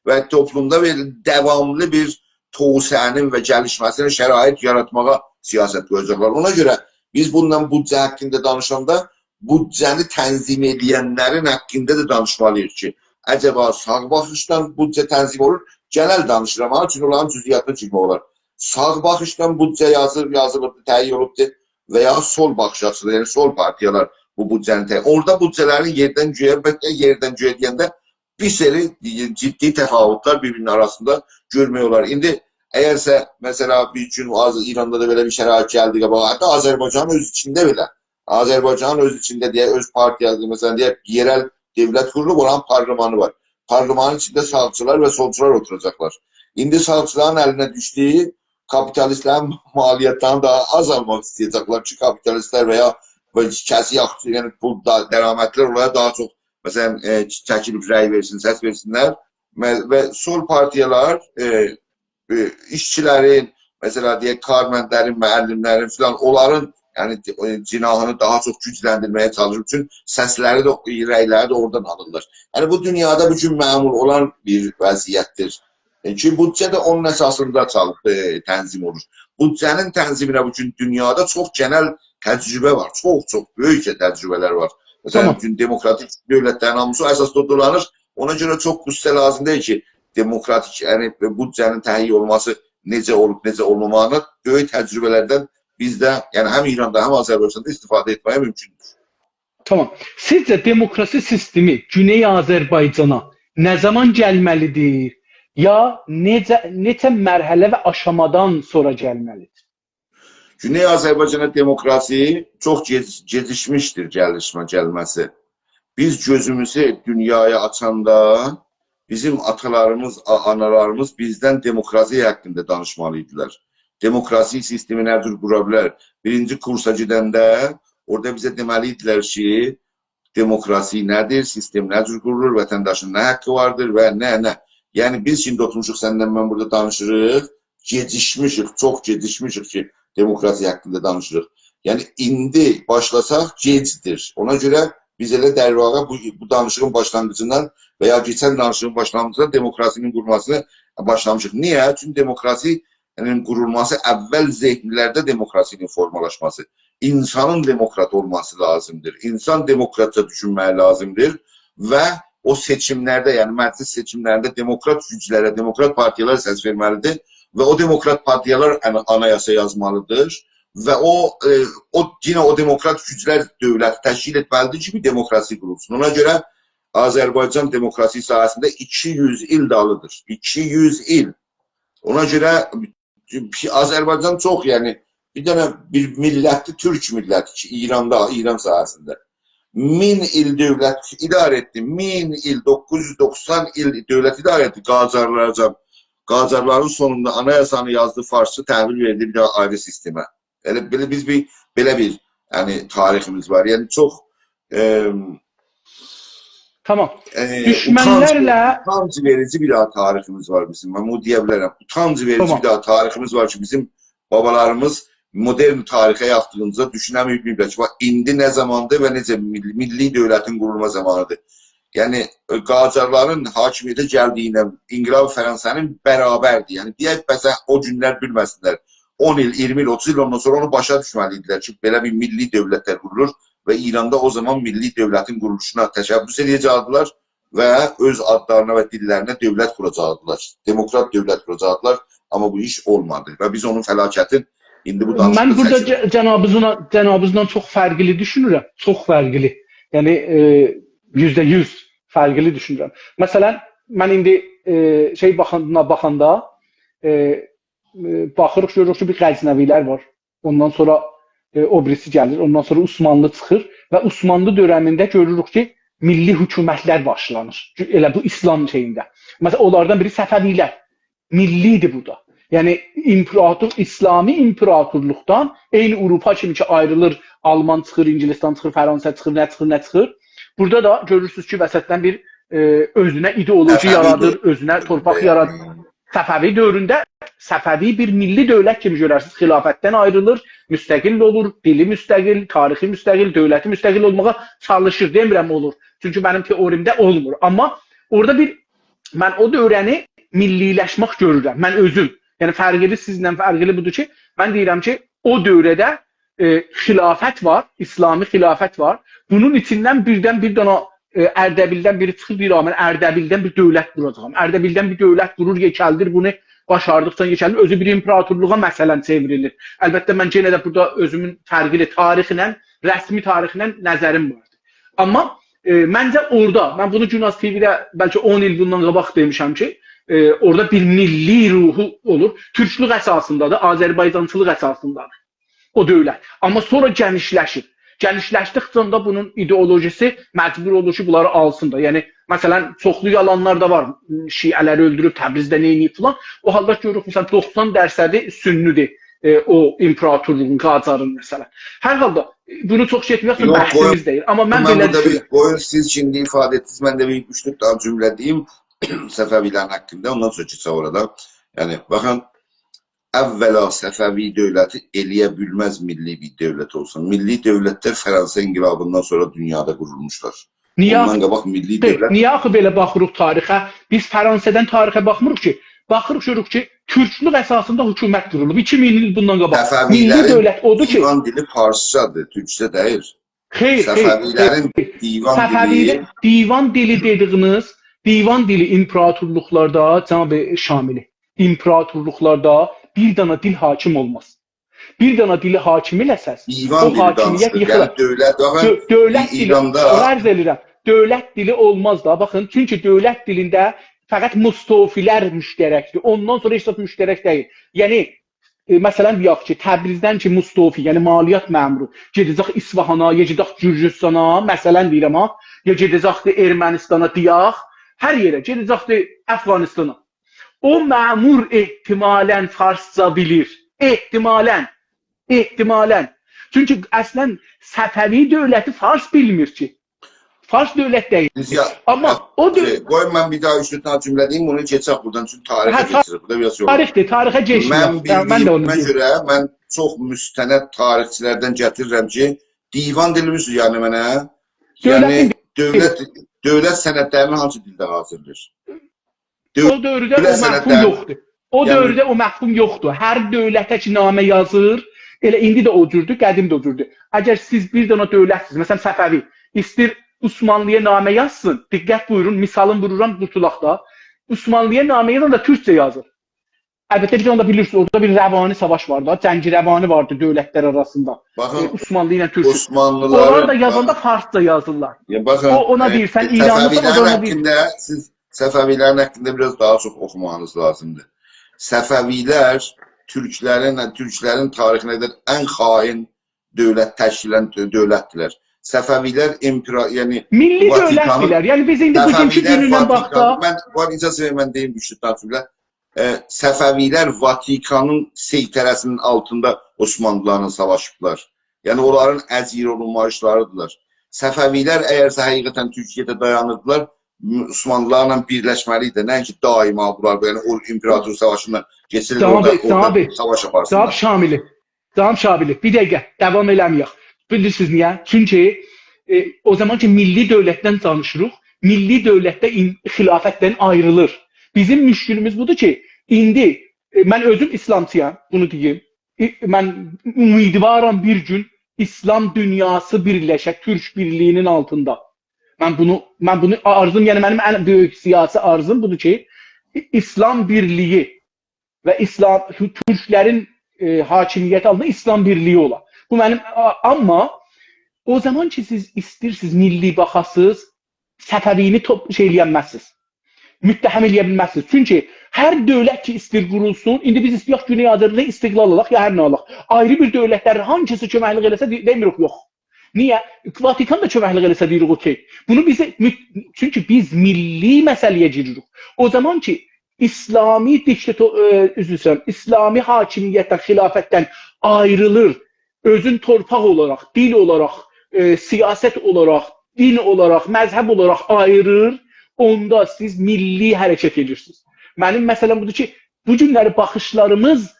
və toplumda devamlı bir toğusənin və gəlişməsinin şərait yaratmağa siyasət qoyacaqlar. Ona görə biz bundan büdcə haqqında danışanda büdcəni tənzim edənlərin haqqında da danışmalıyıq ki, əcəba sağ baxışdan büdcə tənzim olur, genel danışıram, ha, çünki onların cüziyyatını kimi olar. Sağ baxışdan büdcə yazılıbdır, təyin olubdur və ya sol baxış açılı, yəni sol partiyalar bu büdcəni təyin. Orada büdcələrin yerdən göyə deyəndə bir seri ciddi təfavütlər birbirinin arasında görmək olar. İndi əgərsə, mesela bir gün İranda da belə bir şərait gəldi, hatta Azərbaycanın öz içində belə, Azərbaycanın öz içində deyək, öz partiyası, mesela deyək, yerel devlet kurulu olan parlamanı var. Parlamanın içində sağçılar və solçular oturacaqlar. İndi sağçıların əlinə düşdüyü kapitalistlərin maliyyətlərini daha az almaq istəyəcəklər ki, kapitalistlər və ya kəsi yaxşı, yəni pul dəramətlər onlara daha çox məsələn çəkilib rəy versin, səs versinlər və sol partiyalar işçilərin, mesela deyək karmənlərin, müəllimlərin filan onların yəni cinahını daha çox gücləndirməyə çalışır. Üçün səsləri də, rəyləri də oradan alırlar. Yəni bu dünyada bugün məmul olan bir vəziyyətdir. Çünki büdcə də onun əsasında tənzim olur. Büdcənin tənziminə bugün dünyada çox genel təcrübə var. Çox böyük təcrübələr var. Mesela bugün demokratik dövlətlərin hamısı əsasda dolanır. Ona görə çox qüssə lazım deyil ki, demokratik, yəni büdcənin təyin olması necə olub, necə olmamağını böyük təcrübələrdən bizdə, yəni həm İranda, həm Azərbaycanda istifadə etməyə mümkündür. Tamam. Sizcə demokrasi sistemi Güney Azərbaycana nə zaman gəlməlidir? Ya neçə mərhələ və aşamadan sonra gəlməlidir? Güney Azərbaycana demokrasi çox gecikmişdir gəlməsi. Biz gözümüzü dünyaya açanda bizim atalarımız, analarımız bizdən demokrasi haqqında danışmalıydılar. demokrasi sistemi nə cür qura bilər? Birinci kursa gedəndə orada bizə deməli idilər ki, demokrasi nədir, sistem nə cür qurulur, vətəndaşın nə haqqı vardır və nə. Yəni biz şimdi oturmuşuq səndən mən burada danışırıq, gecikmişik, çox gecikmişik ki, demokrasi haqqında danışırıq. Yəni indi başlasaq gecdir. Ona görə biz elə dərvaqa bu danışığın başlanğıcından və ya keçən danışığın başlanğıcından demokrasinin qurulmasını başlamışıq. Niyə? Çünki demokrasinin qurulması əvvəl zehnlərdə demokrasinin formalaşması. İnsanın demokrat olması lazımdır. İnsan demokratça düşünməyi lazımdır və o seçimlərdə, yəni məclis seçimlərində demokrat güclərə, demokrat partiyalara səs verməlidir və o demokrat partiyalar anayasa yazmalıdır və yine o demokrat güclər dövlət təşkil etməlidir ki, bir demokrasi qurulsun. Ona görə Azərbaycan demokrasi sahəsində 200 il dalıdır. 200 il. Ona görə Azərbaycan çox, yəni bir dənə bir millətli, Türk milləti ki, İran sahəsində. 1000 il dövlət idarə etdi. 1000 il, 990 il dövlət idarə etdi Qacarlarca. Qacarların sonunda anayasanı yazdı, farsça təhvil verdi bir daha ayrı sistemə. Yəni biz belə bir tariximiz var. Yəni çox tamam. Düşmənlərlə utanc verici bir daha tariximiz var bizim. Mən bunu deyə bilərəm. Utanc verici bir daha tariximiz var ki, bizim babalarımız modern tarixə yaxdığınca düşünəməyiblər ki, indi nə zamandır və necə milli dövlətin qurulma zamanıdır. Yəni, Qacarların hakimiyyətə gəldiyinə İnqilab Fərənsənin bərabərdir. Yəni, deyək, bəsə o günlər bilməsinlər. 10 il, 20 il, 30 il ondan sonra onu başa düşməliydilər ki, belə bir milli dövlətlər qurulur və İranda o zaman milli dövlətin quruluşuna təşəbbüs edəcəkdilər və öz adlarına və dillərinə dövlət quracaqdılar. Demokrat dövlət quracaqdılar, amma bu iş olmadı və biz onun fəlakətin indi bu danışıqda... Mən burada cənabınızdan çox fərqli düşünürəm. Çox fərqli. Yəni, %100 fərqli düşünürəm. Məsələn, mən indi baxanda baxırıq, görürük ki, bir Qəznəvilər var. Ondan sonra o birisi gəlir, ondan sonra Osmanlı çıxır və Osmanlı dövrəmində görürük ki, milli hökumətlər başlanır. Elə bu İslam şeyində. Məsələn, onlardan biri Səfəvilər. Millidir bu da. Yəni, İslami imperatorluqdan eyni Avropa kimi ki, ayrılır, Alman çıxır, İngilistan çıxır, Fransa çıxır, nə çıxır. Burada da görürsünüz ki, vəsətdən bir özünə ideoloji yaradır, özünə torpaq yaradır. Səfəvi dövründə Səfəvi bir milli dövlət kimi görərsiniz. Xilafətdən ayrılır, müstəqil olur, dili müstəqil, tarixi müstəqil, dövləti müstəqil olmağa çalışır. Demirəm olur. Çünki mənim teorimdə olmur. Amma orada mən o dövrəni milliləşmək görürəm. Mən özüm. Yəni fərqli sizlə fərqli budur ki, mən deyirəm ki, o dövrədə xilafət var, İslami xilafət var. Bunun içindən birdən bir dana Ərdəbildən biri çıxır, deyir, mən Ərdəbildən bir dövlət quracağam. Ərdəbildən bir dövlət qurur, yekəldir, bunu başardıqca yekəldir, özü bir imperatorluğa məsələn çevrilir. Əlbəttə, mən yenə də burada özümün fərqli tarixlə, rəsmi tarixlə nəzərim vardır. Amma məncə orada, mən bunu Günas TV-də bəlkə 10 il bundan qabaq demişəm ki, orada bir milli ruhu olur. Türklük əsasındadır, Azərbaycançılıq əsasındadır o dövlət. Amma sonra genişləşir. Genişləşdikcə də bunun ideolojisi məcbur olur ki, bunları alsın da. Yəni, məsələn, çoxlu yalanlar da var. Şiələri öldürüb, Təbrizdə neyini falan. O halda görürük, məsələn, 90% sünnüdür o imperatorluğun, Qacarın məsələn. Hər halda bunu çox getməyəsən bəhsimiz deyil. Amma mən belə düşünürəm. Qoyun siz şimdi ifadə etdiniz, mən də bir 3-4 daha cümlə deyim Səfəvilərin haqqında, ondan sonra keçək orada. Yəni, baxın, əvvəla Səfəvi dövləti eləyə bilməz milli bir dövlət olsun. Milli dövlətlər Fransa inqilabından sonra dünyada qurulmuşlar. Ondan qabaq milli dövlət... Niyə axı belə baxırıq tarixə? Biz Fransadan tarixə baxmırıq ki, baxırıq görürük ki, türklük əsasında hökumət qurulub. 2000 il bundan qabaq. Milli dövlət odur ki... Divan dili farsçadır, türkçə deyil. Xeyr, Səfəvilərin divan dili... Divan dili dediyiniz, divan dili imperatorluqlarda, cənab-ı Şamili, imperatorluqlarda bir dana dil hakim olmaz. Bir dana dili hakim eləsəz, o hakimiyyət yıxılır. Dövlət dili, arz edirəm, dövlət dili olmaz da, baxın, çünki dövlət dilində fəqət mustofilər müştərəkdir. Ondan sonra heç də müştərək deyil. Yəni, məsələn, deyək ki, Təbrizdən ki, mustofi, yəni maliyyat məmuru, gedəcək İsfahana, gedəcək Gürcüstana, məsələn deyirəm ha, ya gedəcək Ermənistana, deyək, hər yerə, gedəcək Əfqanistana. O məmur ehtimalən farsça bilir. Ehtimalən. Çünki əslən Səfəvi dövləti Fars bilmir ki. Fars dövlət deyil. Amma o qoy mən bir daha üstündən cümlə deyim, bunu keçək buradan çünki tarixə keçirik. Burada biraz yox. Tarixə keçirik. Mən bildiyimə görə mən çox müstənəd tarixçilərdən gətirirəm ki, divan dilimiz yəni mənə, yəni dövlət sənədlərini hansı dildə hazırlayır? O dövrdə o məhfum yoxdur. O dövrdə o məhfum yoxdur. Hər dövlətə ki namə yazır, elə indi də o cürdür, qədim də o cürdür. Əgər siz bir dənə dövlətsiniz, məsələn Səfəvi, istir Osmanlıya namə yazsın, diqqət buyurun, misalın vururam qurtulaq da, Osmanlıya namə yazan da türkcə yazır. Əlbəttə bir anda bilirsiniz, orada bir rəvani savaş var da, cəngi rəvani vardı dövlətlər arasında. Baxın, Osmanlı ilə türkcə. Onlar da yazanda farsça yazırlar. Baxın, ona deyirsən İranlısan, o da ona deyir. Siz Səfəvilərin haqqında biraz daha çox oxumanız lazımdır. Səfəvilər türklərin tarixinə qədər ən xain dövlət təşkil edən dövlətdilər. Səfəvilər yəni milli dövlətdilər. Yəni biz indi bugünkü günündən baxda mən icazə verin mən deyim güclü tərcümə. Səfəvilər Vatikanın seytərəsinin altında Osmanlılarla savaşıblar. Yəni onların əzir olunmayışlarıdırlar. Səfəvilər əgərsə həqiqətən Türkiyədə dayanırdılar, Osmanlılarla birləşməli idi. Nəinki daima bunlar yəni o imperator savaşından keçilir orada savaş yaparsınlar. Cənab Şabili, bir dəqiqə davam eləməyək. Bilirsiniz niyə? Çünki o zaman ki milli dövlətdən danışırıq, milli dövlətdə xilafətdən ayrılır. Bizim müşkülümüz budur ki, indi mən özüm İslamçıyam, bunu deyim. Mən ümidvaram bir gün İslam dünyası birləşək Türk birliyinin altında. Mən bunu arzum, yəni mənim ən böyük siyasi arzum budur ki, İslam birliyi və Türklərin hakimiyyəti altında İslam birliyi ola. Bu mənim, amma o zaman ki siz istəyirsiniz milli baxasınız, Səfəvini şey eləyənməzsiniz. Müttəhəm eləyə bilməzsiniz. Çünki hər dövlət ki istəyir qurulsun, indi biz istəyək Güney Azərbaycanda istiqlal alaq, ya hər nə alaq. Ayrı bir dövlətlər hansısı köməklik eləsə demirik yox. Niyə? Vatikan da köməklik eləsə deyirik okey. Bunu bizə, çünki biz milli məsələyə giririk. O zaman ki İslami İslami hakimiyyətdən, xilafətdən ayrılır, özün torpaq olaraq, dil olaraq, siyasət olaraq, din olaraq, məzhəb olaraq ayırır, onda siz milli hərəkət edirsiniz. Mənim məsələm budur ki, bu günləri baxışlarımız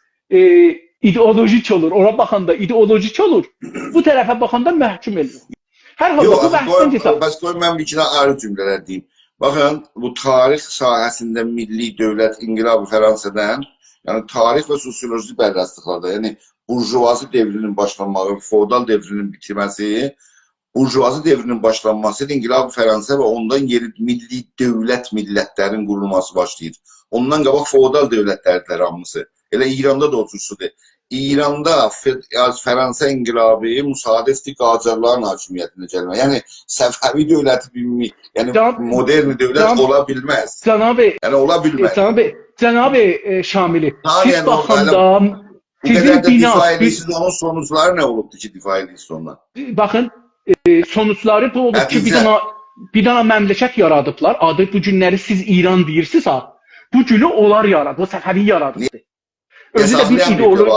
ideolojik olur. Ora baxanda ideolojik olur. Bu tərəfə baxanda məhkum edilir. Hər halda bu bəhsdən getək. Bəs qoy mən bir iki ayrı cümlələr deyim. Baxın, bu tarix sahəsində milli dövlət İnqilab-ı Fransədən, yəni tarix və sosioloji bərraslıqlarda, yəni burjuvazi devrinin başlanması, feodal devrinin bitirməsi, burjuvazi devrinin başlanması İnqilab-ı Fransə və ondan yeri milli dövlət millətlərin qurulması başlayır. Ondan qabaq feodal dövlətlərdir hamısı. Elə İranda da otursudur. İranda Fransa İnqilabı müsaade etdi Qacarların hakimiyyətinə gəlmə. Yəni Səfəvi dövləti yəni modern dövlət ola bilməz. Yəni ola bilməz. Cənab Şamili, siz baxanda bu qədər də difa edirsiniz, onun sonuçları nə olubdur ki, difa edirsiniz ondan? Baxın, sonuçları bu olub ki, bir dana məmləkət yaradıblar. Adı bu günləri siz İran deyirsiniz ha. Bu günü onlar yaradı, o Səfəvi yaradıbdır. Özü də bir ideoloji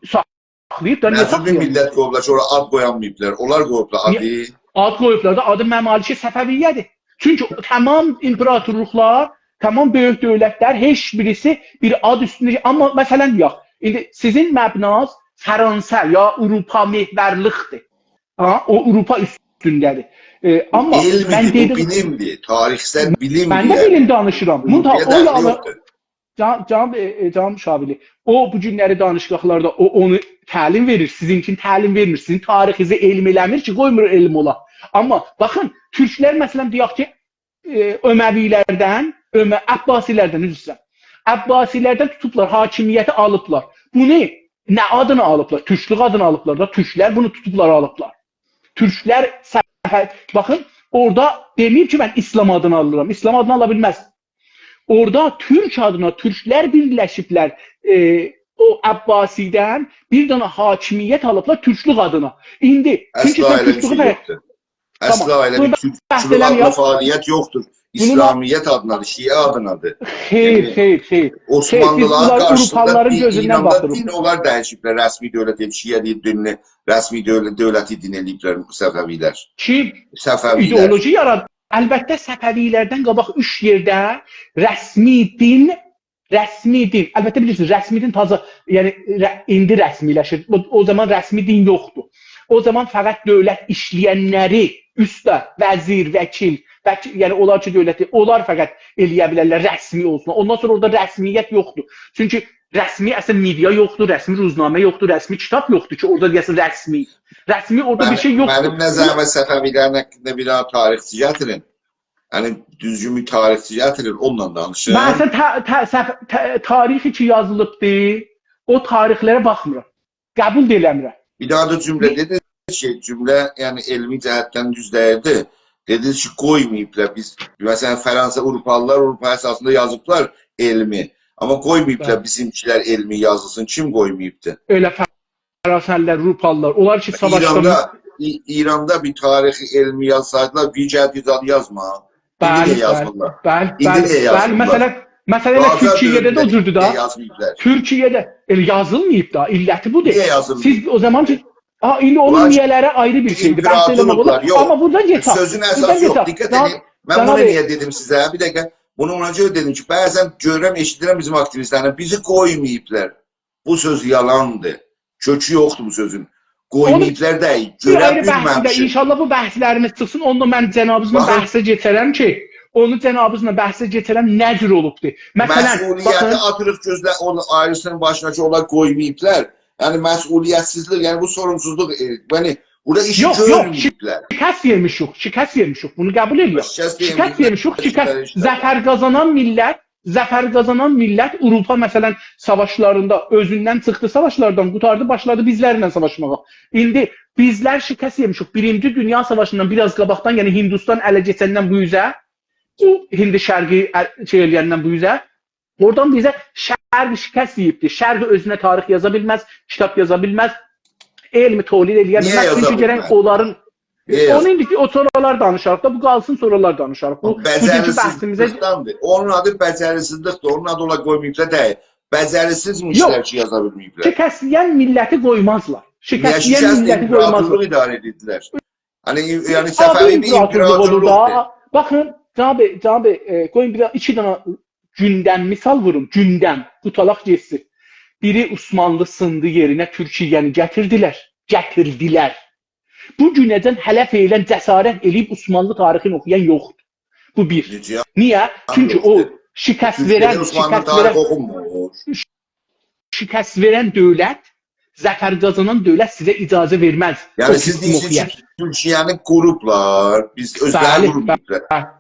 saxlayıb da niyə saxlayıb? Bir millət qoyublar ki, orada ad qoyanmayıblar. Onlar qoyublar adı. Ad qoyublar da adı məmaliki Səfəviyyədir. Çünki tamam imperatorluqlar, tamam böyük dövlətlər, heç birisi bir ad üstündə. Amma məsələn yox. İndi sizin məbnaz Fransa ya Avropa məhvərliqdir. O Avropa üstündədir. Amma mən dedim, bilimdir, tarixsel bilimdir. Mən də bilim danışıram. Canım Şabili, o bu günləri danışıqlarda onu təlim verir, sizinkin təlim vermir, sizin tarixinizi elm eləmir ki, qoymur elm ola. Amma baxın, Türklər məsələn deyək ki, Öməvilərdən, Əbbasilərdən üzrə. Əbbasilərdən tutublar, hakimiyyəti alıblar. Bunu nə adını alıblar? Türklük adını alıblar da, Türklər bunu tutublar, alıblar. Türklər, baxın, orada deməyib ki, mən İslam adını alıram. İslam adını ala bilməz. Orada Türk adına Türklər birləşiblər. O Əbbasidən bir dana hakimiyyət alıblar Türklük adına. İndi Əsla elə bir şey yoxdur. Əsla elə bir Türklük adına fəaliyyət yoxdur. İslamiyet adınadır, Şia adınadır. Xeyr. Osmanlılara bunlar qarşı da Avropalıların gözündən İranda baxırıq. din onlar dəyişiblər. Rəsmi dövlət edib, Şia dinini rəsmi dövləti din eləyiblər Səfəvilər. Ki Səfəvilər. ideoloji yaradı. Əlbəttə Səfəvilərdən qabaq 3 yerdə rəsmi din, əlbəttə bilirsiniz, rəsmi din taza, yəni indi rəsmiləşir. O zaman rəsmi din yoxdur. O zaman fəqət dövlət işləyənləri, usta, vəzir, vəkil, yəni onlar ki dövləti, onlar fəqət eləyə bilərlər rəsmi olsun. Ondan sonra orada rəsmiyyət yoxdur. Çünki rəsmi əslən media yoxdur, rəsmi ruznamə yoxdur, rəsmi kitab yoxdur ki, orada deyəsən rəsmi. Rəsmi orada bir şey yoxdur. Mənim nəzərimə Səfəvilərin haqqında bir daha tarixçi gətirin. Yəni düzgün bir tarixçi gətirin, onunla danışın. Məsələn tarixi ki yazılıbdır, o tarixlərə baxmıram. Qəbul də eləmirəm. Bir daha da cümlə dediniz ki, cümlə yəni elmi cəhətdən düz dəyildi. Dediniz ki, qoymayıblar biz. Məsələn, Fransa, Avropalılar Avropa əsasında yazıblar elmi. Amma qoymayıblar bizimkilər elmi yazılsın. Kim qoymayıbdı? Elə Fransızlar, Avropalılar, onlar ki savaşda... İranda bir tarixi elmi yazsaydılar, vicət izadı yazma. İndi də yazmırlar. Bəli. Məsələn, Türkiyədə də o cürdür da. Türkiyədə yazılmayıb da, illəti budur. Niyə yazılmayıb? Siz o zaman ki, indi onun niyələri ayrı bir şeydir. Bəhs eləmək olur. Amma buradan geçək. Sözün əsası yox, diqqət edin. Mən bunu niyə dedim sizə? Bir dəqiqə. Bunu ona görə dedim ki, bəzən görürəm, eşidirəm bizim aktivistlərini. Bizi qoymayıblar. Bu söz yalandır. Kökü yoxdur bu sözün. Qoymayıblar deyil. Görə bilməmişim. İnşallah bu bəhslərimiz çıxsın. Onunla mən cənabınızla bəhsə geçərəm ki, nə cür olubdur. Məsuliyyəti atırıq gözlə, onu ayrısının başına ki, onlar qoymayıblar. Yəni məsuliyyətsizlik, yəni bu sorumsuzluq, yəni burada işi görməyiblər. Şikəst vermiş yox. Bunu qəbul ediyor. Şikəst vermiş yox. Zəfər qazanan millət Avropa məsələn savaşlarında özündən çıxdı, savaşlardan qutardı, başladı bizlərlə savaşmağa. İndi bizlər şikəst yemişik. Birinci Dünya Savaşından biraz qabaqdan, yəni Hindistan ələ keçəndən bu üzə, Hindi şərqi eləyəndən bu üzə, oradan bizə şərqi şikəst yiyibdir. Şərqi özünə tarix yaza bilməz, kitab yaza bilməz, elmi tolid eləyə bilməz. Çünki gərək onların... Onu indi o sorular danışarıq da, bu qalsın sorular danışarıq. Bu bəcərisizlikdandır. Onun adı bəcərisizlikdir, onun adı ola qoymayıblar deyil. Bəcərisizmişlər ki, yaza bilməyiblər. Şikəsləyən milləti qoymazlar. Şikəsləyən milləti qoymazlar. İdarə edirlər. Yəni Səfəvi bir imperatorluq olur. Baxın, Cənab bəy, qoyun bir iki dənə gündəm misal vurun, gündəm, qutalaq geçsin. Biri Osmanlı sındı yerinə Türkiyəni gətirdilər. Bu günəcən hələ feylən cəsarət eləyib Osmanlı tarixini oxuyan yoxdur. Bu bir. Niyə? Çünki o şikəst verən dövlət, zəfər qazanan dövlət sizə icazə verməz. Yəni siz deyirsiniz ki, Türkiyəni qurublar, biz özləri qurublar.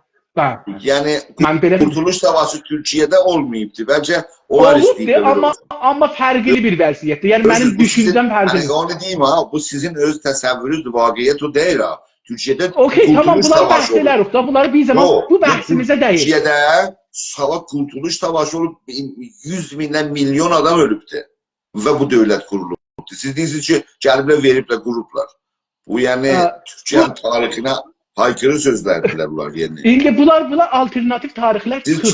Yəni Qurtuluş Savaşı Türkiyədə olmayıbdı. Bəlkə onlar istəyirlər. Amma fərqli bir vəziyyətdir. Yəni mənim düşüncəm fərqlidir. Onu deyim ha, bu sizin öz təsəvvürünüzdür, vaqiət o deyil ha. Türkiyədə Qurtuluş Savaşı olub. Bunları bir zaman bu bəhsimizə deyil. Türkiyədə Qurtuluş Savaşı olub 100 mindən milyon adam ölübdü və bu dövlət qurulubdu. Siz deyirsiniz ki, gəliblər, veriblər, qurublar. Bu yəni Türkiyənin tarixinə haykırı sözlərdirlər bunlar yeni. İndi bunlar alternativ tarixlər çıxır. Siz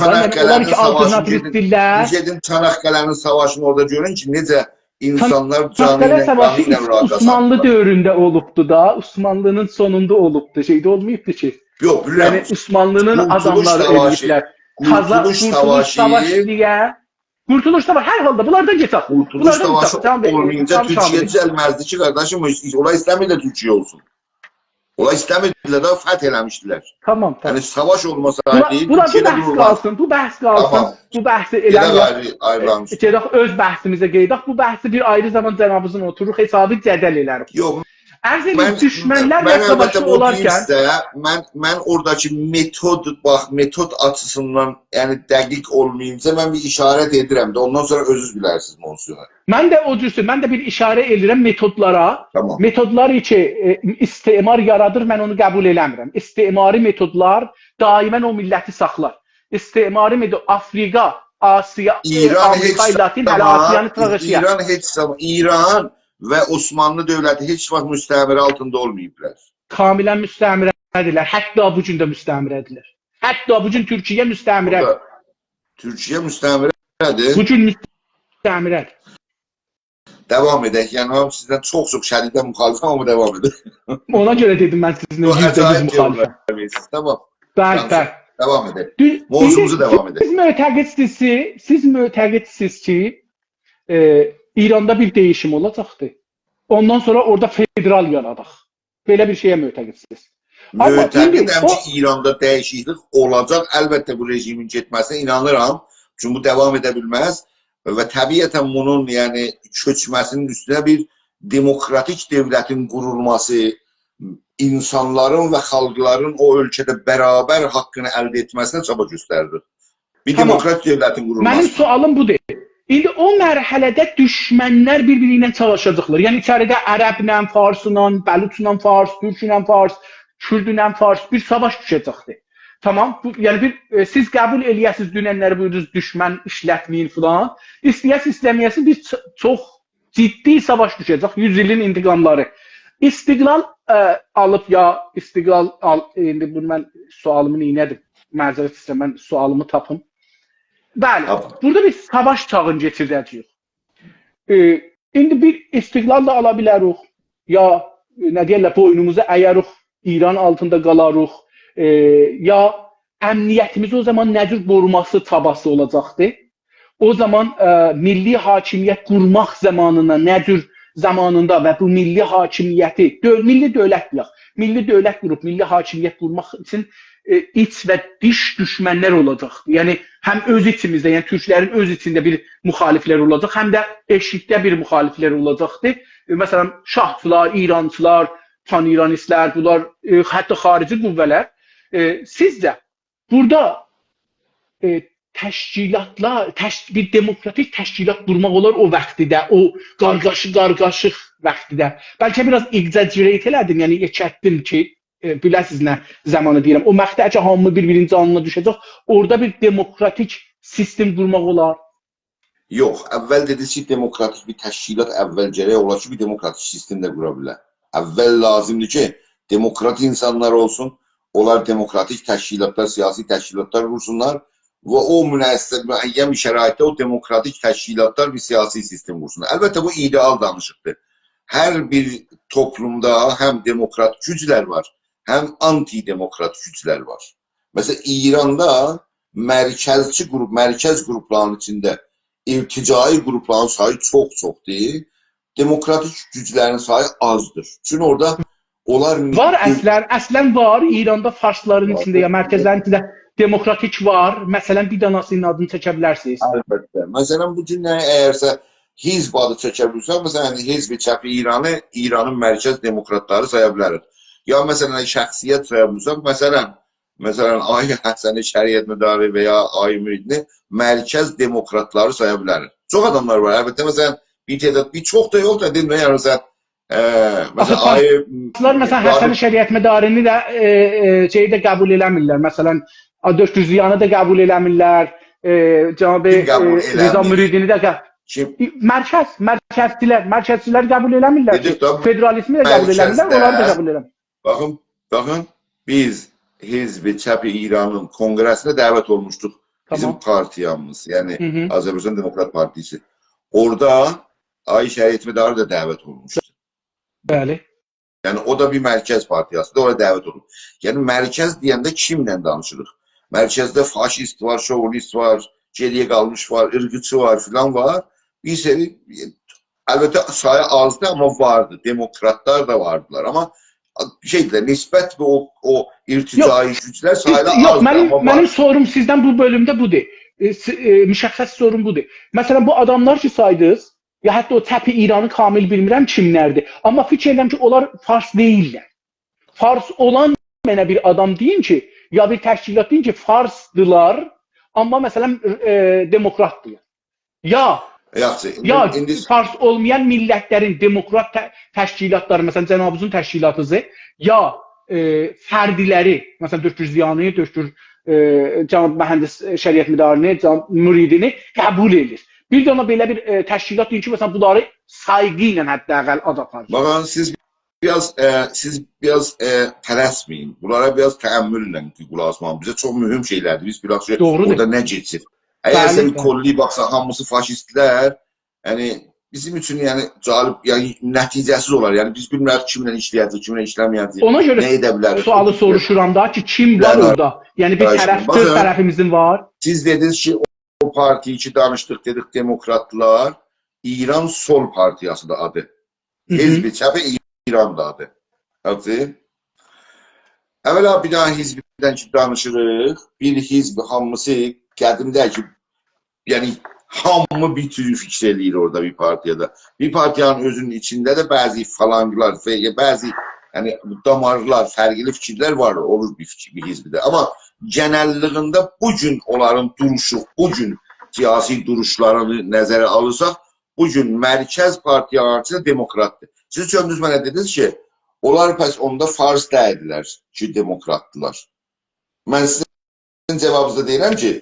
Çanaqqələnin savaşını orada görün ki, necə insanlar canı ilə müraciət. Osmanlı dövründə olubdu da, Osmanlının sonunda olubdu. Şeydə olmayıbdı ki. Yox, bilirəm. Yəni Osmanlının adamları eləyiblər. Qurtuluş Savaşı deyə Qurtuluş Savaşı hər halda bunlardan geçək. Qurtuluş Savaşı olmayınca Türkiyə düzəlməzdi ki, qardaşım, ola istəmirlər Türkiyə olsun. Ola istəmirdilər də fəth eləmişdilər. Tamam. Yəni savaş olmasaydı Türkiyədə qurulmaz. Bu bəhs qalsın. Bu bəhsi eləməyək. Gedək öz bəhsimizə qeydək. Bu bəhsi bir ayrı zaman cənabımızın oturuq, hesabı cədəl elərik. Yox. Düşmənlərlə savaşı olarkən mən oradakı metod açısından yəni dəqiq olmayınca mən bir işarət edirəm də, ondan sonra özünüz bilərsiniz monsiyona. Mən də o cürsün, mən də bir işarə edirəm metodlara. Tamam. Metodlar ki istimar yaradır, mən onu qəbul eləmirəm. İstimari metodlar daimən o milləti saxlar. İstimari metod Afrika, Asiya, Amerika, Latin, hələ Asiyanı tırağışıya. İran və Osmanlı dövləti heç vaxt müstəmir altında olmayıblar. Kamilən müstəmirədirlər. Hətta bu gün də müstəmirədirlər. Hətta bu gün Türkiyə müstəmirədir. Burada Türkiye müstəmirədir. Bu gün müstəmirədir. Devam edək. Yəni mən sizdən çox şəridə müxalifəm, amma devam edək. Ona görə dedim mən sizinlə %100 müxalifəm. teorilərsiniz. Tamam. Bəli, bəli. Devam edək. Mövzumuzu devam edək. Siz mütəqqidsiniz ki, İranda bir değişim olacaqdır. Ondan sonra orada federal yaradaq. Belə bir şeyə mütəqqidsiniz. Mütəqqidəm ki, İranda dəyişiklik olacaq. Əlbəttə bu rejimin getməsinə inanıram. Çünki bu devam edə bilməz və təbiətən bunun yəni köçməsinin üstünə bir demokratik dövlətin qurulması, insanların və xalqların o ölkədə bərabər haqqını əldə etməsinə çaba göstərir. Bir demokratik dövlətin qurulması. Mənim sualım budur. İndi o mərhələdə düşmənlər bir-biri ilə çalışacaqlar. Yəni içəridə ərəblə, farsla, bəluçla fars, türklə fars, kürdlə fars bir savaş düşəcəkdir. Tamam. Yəni siz qəbul eləyəsiniz dünənləri buyurunuz düşmən işlətməyin filan. İstəməyəsiniz bir çox ciddi savaş düşəcək. 100 ilin intiqamları. İstiqlal alıp ya istiqlal indi bunu mən sualımı neylədim? Məzərət istəyirəm, mən sualımı tapım. Bəli, burada bir savaş çağını geçirdəcəyik. İndi bir istiqlal da ala bilərik. Ya nə deyirlər, boynumuzu əyərik, İran altında qalarıq. Ya əmniyyətimiz o zaman nə cür qoruması çabası olacaqdır? O zaman milli hakimiyyət qurmaq zamanına nə cür zamanında və bu milli hakimiyyəti, milli dövlət deyək, milli dövlət qrup, milli hakimiyyət qurmaq üçün iç və dış düşmənlər olacaq. Yəni həm öz içimizdə, yəni türklərin öz içində bir müxaliflər olacaq, həm də eşikdə bir müxaliflər olacaqdır. Məsələn, şahçılar, İrançılar, pan-İranistlər, bunlar hətta xarici qüvvələr. Sizcə burada təşkilatlar, bir demokratik təşkilat qurmaq olar o vaxtda, o qargaşıq vaxtda. Bəlkə biraz exaggerate elədim, yəni keçətdim ki, biləsiniz nə zamanı deyirəm. O məqtəcə hamı bir-birinin canına düşəcək. Orada bir demokratik sistem qurmaq olar. Yox, əvvəl dediniz ki, demokratik bir təşkilat əvvəl gərək olar ki, bir demokratik sistem də qura bilər. Əvvəl lazımdır ki, demokratik insanlar olsun, onlar demokratik təşkilatlar, siyasi təşkilatlar qursunlar və o müəyyən bir şəraitdə o demokratik təşkilatlar bir siyasi sistem qursunlar. Əlbəttə bu ideal danışıqdır. Hər bir toplumda həm demokrat güclər var, həm antidemokrat güclər var. Məsələn, İranda mərkəzçi qrup, mərkəz qruplarının içində irticai qrupların sayı çox-çoxdur. Demokratik güclərin sayı azdır. Çünki orada onlar... Var əslən var. İranda farsların içində, ya mərkəzlərin içində demokratik var. Məsələn, bir danasının adını çəkə bilərsiniz. Əlbəttə. Məsələn, bu gün əgərsə Hizb adı çəkə bilirsən, məsələn, Hizb çəpi İranın mərkəz demokratları saya bilərik. Ya məsələn, şəxsiyyət saya bilirsən, məsələn, Ay Həsəni Şəriət Mədarı və ya Ay Müridini mərkəz demokratları saya bilərik. Çox adamlar var. Əlbəttə, məsələn, bir çox da yox da, deyim, məsələn, Məsələn, Həsəni Şəriət Mədarini də şeyi də qəbul eləmirlər. Məsələn, 400-yanı da qəbul eləmirlər. Cənab-ı Rıza Müridini də mərkəzçilər qəbul eləmirlər. Federalizmi də qəbul eləmirlər, onları da qəbul eləmirlər. Baxın, biz Hizb-i Çəp-i İranın konqresinə dəvət olmuşduq. Bizim partiyamız, yəni Azərbaycan Demokrat Partisi. Orada Ay Şəriət Mədarı da dəvət olmuşdu. Bəli. Yəni o da bir mərkəz partiyasıdır, oraya dəvət olunur. Yəni mərkəz deyəndə kimlə danışırıq? Mərkəzdə faşist var, şovinist var, geriyə qalmış var, ırqçı var filan var. Bir seri, əlbəttə sayı azdır, amma vardı. Demokratlar da vardılar, amma nisbət və o irticai güclər sayıda azdır, amma var. Mənim sorum sizdən bu bölümdə budur. Müşəxəs sorum budur. Məsələn, bu adamlar ki saydınız, ya hətta o Çəpi İranı kamil bilmirəm kimlərdir. Amma fikir edirəm ki, onlar fars deyirlər. Fars olan mənə bir adam deyin ki, ya bir təşkilat deyin ki, farsdılar, amma məsələn demokratdılar. Ya fars olmayan millətlərin demokrat təşkilatları, məsələn Cənabuzun təşkilatıdır, ya fərdiləri, məsələn 400-yanı, Cənab Mühəndis Şəriət Mədarını, Cənab Müridini qəbul edir. Bir də ona belə bir təşkilat deyin ki, məsələn bunları sayğı ilə hətta əvvəl ad aparır. Baxın, siz siz biraz tələsməyin. Bunlara biraz təəmmüllə qulaq asmalısınız. Bizə çox mühüm şeylərdir. Biz biraz Doğrudur. orada nə keçir? Əgər Bəli, sən bəli. kolli baxsan, hamısı faşistlər, yəni bizim üçün yəni cəlb, yəni nəticəsiz olar. Yəni biz bilmirək kimlə işləyəcək, kimlə işləməyəcək. Ona görə nə edə bilərik? sualı soruşuram da ki, kim var orada? Yəni bir tərəf, Baxın, tərəfimizin var. siz dediniz ki, o partiyi ki danışdıq, dedik demokratlar, İran Sol Partiyası da adı. Hizbi çəpi İran da adı. Hacı. Əvvəla bir dənə hizbdən ki danışırıq. Bir hizb hamısı qədimdə ki, yəni hamı bir tür fikir eləyir orada bir partiyada. Bir partiyanın özünün içində də bəzi falanglar, bəzi yəni damarlar, fərqli fikirlər var, olur bir hizbdə. Amma genelliyində bu gün onların duruşu, bu gün siyasi duruşlarını nəzərə alırsaq, bu gün mərkəz partiyalar içində demokratdır. Siz söndünüz mənə dediniz ki, onlar pəs onda fars dəyədilər ki, demokratdılar. Mən sizin cevabınızda deyirəm ki,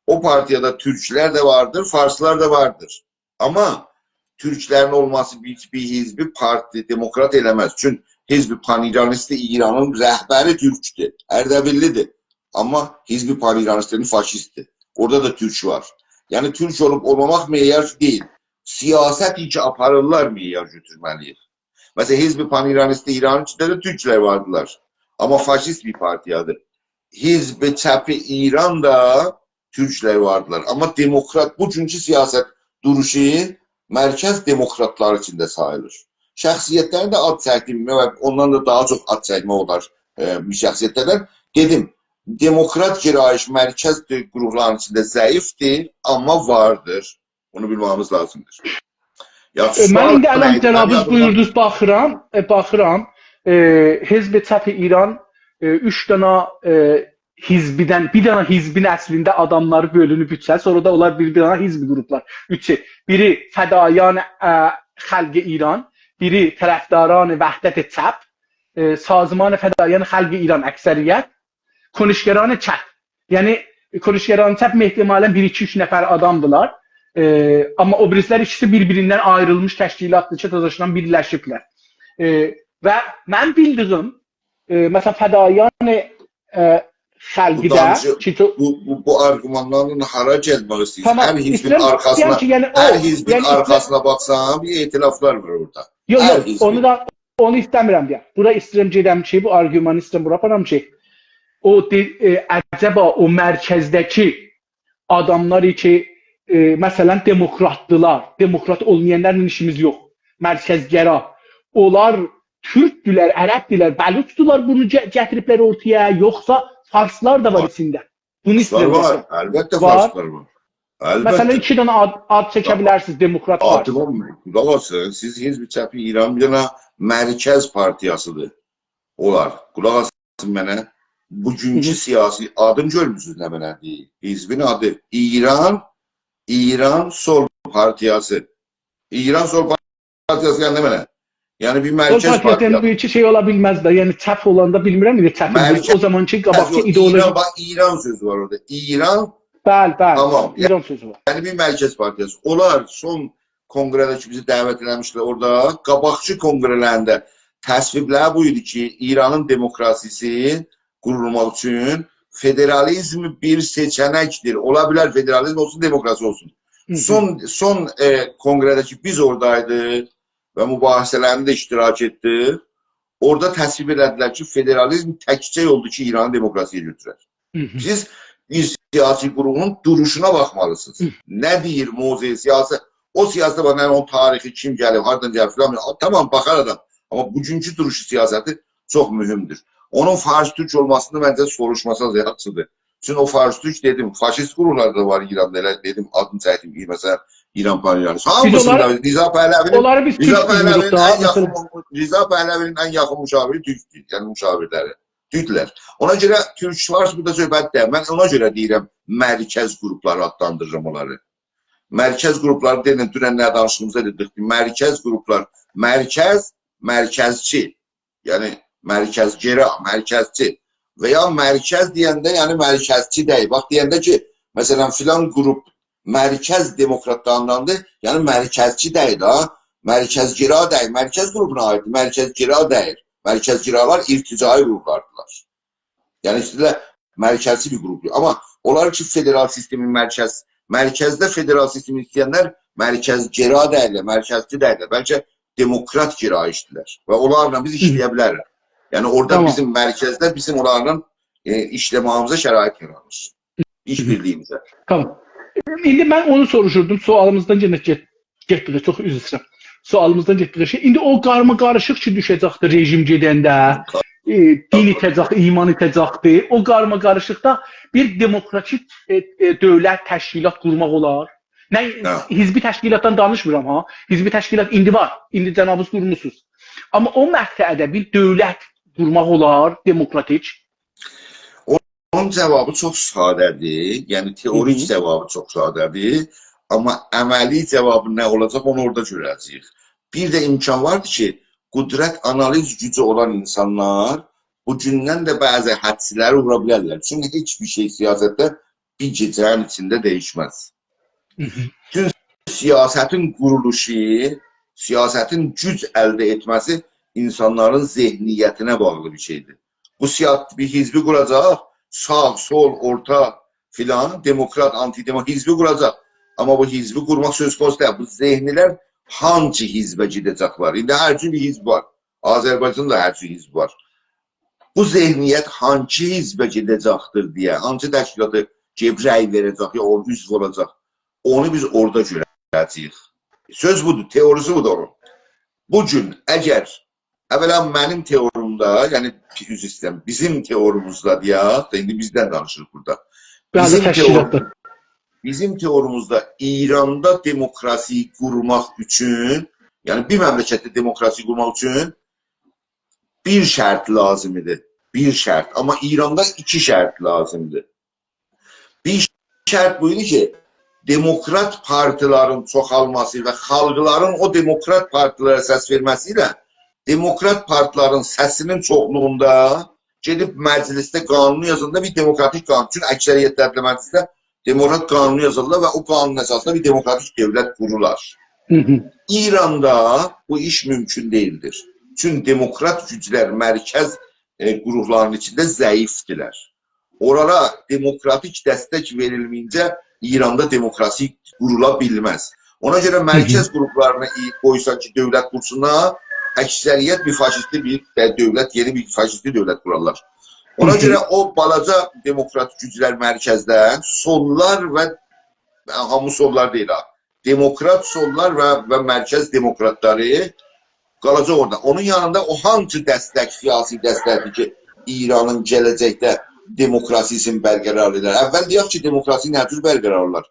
o partiyada türklər də vardır, farslar da vardır. Amma türklərin olması bir hizbi parti, demokrat eləməz. Çünki hizbi pan-İranisti İranın rəhbəri türkdür, Ərdəbillidir. Amma hizbi pan-İranistinin faşistdir. Orada da türk var. Yəni türk olub olmamaq meyar deyil. Siyasət ki aparırlar meyar götürməliyik. Mesela Hizb-i Pan-İranisti İran'ın içinde de Türkler vardılar. Ama faşist bir partiyadır. Hizb-i Çəpi İran'da Türkler vardılar. Ama demokrat, bu günkü siyaset duruşu merkez demokratlar içinde sayılır. Şəxsiyyətlərin də ad çəkdim və ondan da daha çox ad çəkmə olar bir şəxsiyyətlərdən. Dedim, demokrat girayiş mərkəz qrupların içində zəifdir, amma vardır. Onu bilmemiz lazımdır. Mən indi ələm cənabınız buyurdunuz, baxıram. Hizb-i Çəpi İran 3 dənə hizbidən, bir dənə hizbin əslində adamları bölünüb üçsə, sonra da onlar bir dənə hizbi qruplar. Üçü. Biri Fədayan Xalqi İran, biri Tərəfdaran Vəhdət Çəp, Sazman Fədayan Xalqi İran əksəriyyət, Konuşgeran Çəp. Yəni Konuşgeran Çəp ehtimalən 1-2-3 nəfər adamdılar. Amma o birislər ikisi bir-birindən ayrılmış təşkilatdır ki, təzəşdən birləşiblər. Və mən bildiyim, məsələn, Fədayan Xalqidə... Bu argümanlarla hara gəlmək istəyir? Tamam, Hər hizbin arxasına baxsam, bir etilaflar var orada. Yox, onu istəmirəm deyə. Bura istəyirəm gedəm ki, bu argümanı istəyirəm bura aparam ki, əcəba o mərkəzdəki adamlar ki, məsələn, demokratdılar. Demokrat olmayanlarla işimiz yox. Mərkəzgəra. Onlar türkdülər, ərəbdülər, bəlutdular, bunu gətiriblər ortaya, yoxsa farslar da var içində. Bunu istəyirəm. Var, əlbəttə farslar var. Məsələn, 2 dənə ad çəkə bilərsiniz, demokrat var. Qulaq olsun, siz Hizb-i Çəpi İran bir dənə mərkəz partiyasıdır. Olar. Qulaq olsun mənə. Bugünkü siyasi adını görmüsünüz nə mənə deyil. Hizbin adı İran Sol Partiyası. İran Sol Partiyası yəni nə mənə? Yəni bir mərkəz partiyası. Bu iki şey ola bilməz də. Yəni çəp olanda bilmirəm də çəp. O zamanki qabaqçı ideoloji. İran sözü var orada. İran. Bəli. Tamam. İran sözü var. Yəni bir mərkəz partiyası. Onlar son konqrədə ki bizi dəvət eləmişlər orada. Qabaqçı konqrələrində təsviblər bu idi ki, İranın demokrasisi qurulmaq üçün federalizm bir seçənəkdir. Ola bilər federalizm olsun, demokrasi olsun. Son konqrədəki biz oradaydıq və mübahisələrində iştirak etdik. Orada təsvib elədilər ki, federalizm təkcə yoldur ki, İranı demokrasiyə götürər. Siz bir siyasi qrupunun duruşuna baxmalısınız. Nə deyir mövzu siyasi? O siyasətə baxın, onun tarixi kim gəlib, hardan gəlib filan. Tamam, baxar adam. Amma bugünkü duruşu siyasəti çox mühümdür. Onun fars-türk olmasını məncə soruşmasaz yaxşıdır. Çünki o fars-türk dedim, faşist qurumlar da var İranda, elə dedim, adını çəkdim, məsələn, İran Pan-İranisi. Hamısında Riza Pəhləvinin ən yaxın müşaviri türkdür, yəni müşavirləri, türklər. Ona görə türk-fars burada söhbət deyil. Mən ona görə deyirəm, mərkəz qrupları adlandırırım onları. Mərkəz qrupları deyilən, dünən nə danışdığımızda dedik ki, mərkəz qruplar, mərkəzçi, yəni mərkəzgera, mərkəzçi və ya mərkəz deyəndə, yəni mərkəzçi deyil. Bax, deyəndə ki, məsələn, filan qrup mərkəz demokratlarındandır, yəni mərkəzçi deyil, ha. mərkəzgirə deyil, mərkəz qrupuna aiddir, mərkəzgirə deyil. Mərkəzgiralar irticai qruplardılar. Yəni istədilər mərkəzi bir qrup. Amma onlar ki federal sistemin mərkəzdə federal sistemi istəyənlər mərkəzgirə deyillər, mərkəzçi deyillər. Bəlkə demokrat girayişdilər və onlarla biz işləyə bilərik. Yəni orada Tamam. bizim mərkəzdə bizim onlarla işləməyimizə şərait yaranır. İşbirliyimizə. Tamam. İndi mən onu soruşurdum. Sualımızdan yenə getdik. Çox üzr istəyirəm. Sualımızdan getdik. İndi o qarma qarışıq ki düşəcəkdir rejim gedəndə, din itəcək, iman itəcəkdir. O qarma qarışıqda bir demokratik dövlət təşkilat qurmaq olar. Nə hizbi təşkilatdan danışmıram ha. Hizbi təşkilat indi var. İndi cənabınız qurmusunuz. Amma o məqsədə bir dövlət qurmaq olar, demokratik. Onun cavabı çox sadədir. Yəni teorik cavabı çox sadədir. Amma əməli cavabı nə olacaq onu orada görəcəyik. Bir də imkan vardır ki, qudrət analiz gücü olan insanlar bu gündən də bəzi hədsləri vura bilərlər. Çünki heç bir şey siyasətdə bir gecənin içində dəyişməz. Bütün siyasətin quruluşu, siyasətin güc əldə etməsi insanların zehniyyətinə bağlı bir şeydir. Bu bir hizbi quracaq, sağ, sol, orta filan, demokrat, antidemokrat hizbi quracaq. Amma bu hizbi qurmaq söz konusu deyil. Bu zehnilər hangi hizbə gedəcəklər? İndi hər gün bir hizb var. Azərbaycanda hər gün hizb var. Bu zehniyyət hangi hizbə gedəcəkdir deyə, hangi təşkilatı rəy verəcək, ya o üzv olacaq. Onu biz orada görəcəyik. Söz budur, teorisi budur onun. Bugün əgər əvvəla mənim teorumda, yəni üzr istəyirəm, bizim teorumuzda deyək, indi bizdən danışırıq burada. Bizim teorumuzda İranda demokrasi qurmaq üçün, yəni bir məmləkətdə demokrasi qurmaq üçün bir şərt lazımdır. Bir şərt. Amma İranda iki şərt lazımdır. Bir şərt buydu ki, demokrat partilərin çoxalması və xalqların o demokrat partilərə səs verməsi ilə demokrat partilərin səsinin çoxluğunda gedib məclisdə qanunu yazında bir demokratik qanun. Çünki əksəriyyətlərdə məclisdə demokrat qanunu yazırlar və o qanun əsasında bir demokratik dövlət qururlar. İranda bu iş mümkün deyildir. Çünki demokrat güclər mərkəz qruplarının içində zəifdirlər. Orada demokratik dəstək verilməyincə İranda demokrasi qurula bilməz. Ona görə mərkəz qruplarına qoysan ki, dövlət qursunlar, əksəriyyət bir faşistli bir dövlət, yeni bir faşistli dövlət qurarlar. Ona görə o balaca demokratik güclər mərkəzdən sollar və hamı sollar deyil ha. Demokrat sollar və mərkəz demokratları qalacaq orada. Onun yanında o hangi dəstək, siyasi dəstəkdir ki, İranın gələcəkdə demokrasisini bərqərar edər. Əvvəl deyək ki, demokrasini nə tür bərqərar olar?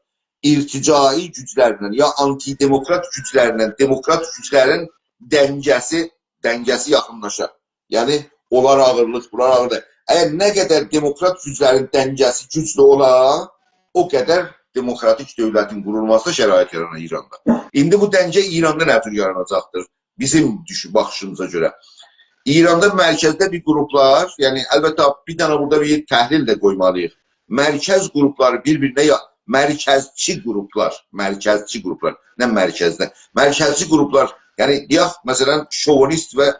İrticai güclərlə, ya antidemokrat güclərlə, demokrat güclərin dəngəsi yaxınlaşar. Yəni, onlar ağırlıq, bunlar ağırlıq. Əgər nə qədər demokrat güclərin dəngəsi güclü olar, o qədər demokratik dövlətin qurulmasına şərait yaranar İranda. İndi bu dəngə İranda nə tür yaranacaqdır? Bizim baxışımıza görə. İranda mərkəzdə bir qruplar, yəni əlbəttə bir dənə burada bir təhlil də qoymalıyıq. Mərkəz qrupları bir-birinə, mərkəzçi qruplar, nə mərkəzdə. Mərkəzçi qruplar, yəni deyək, məsələn, şovinist və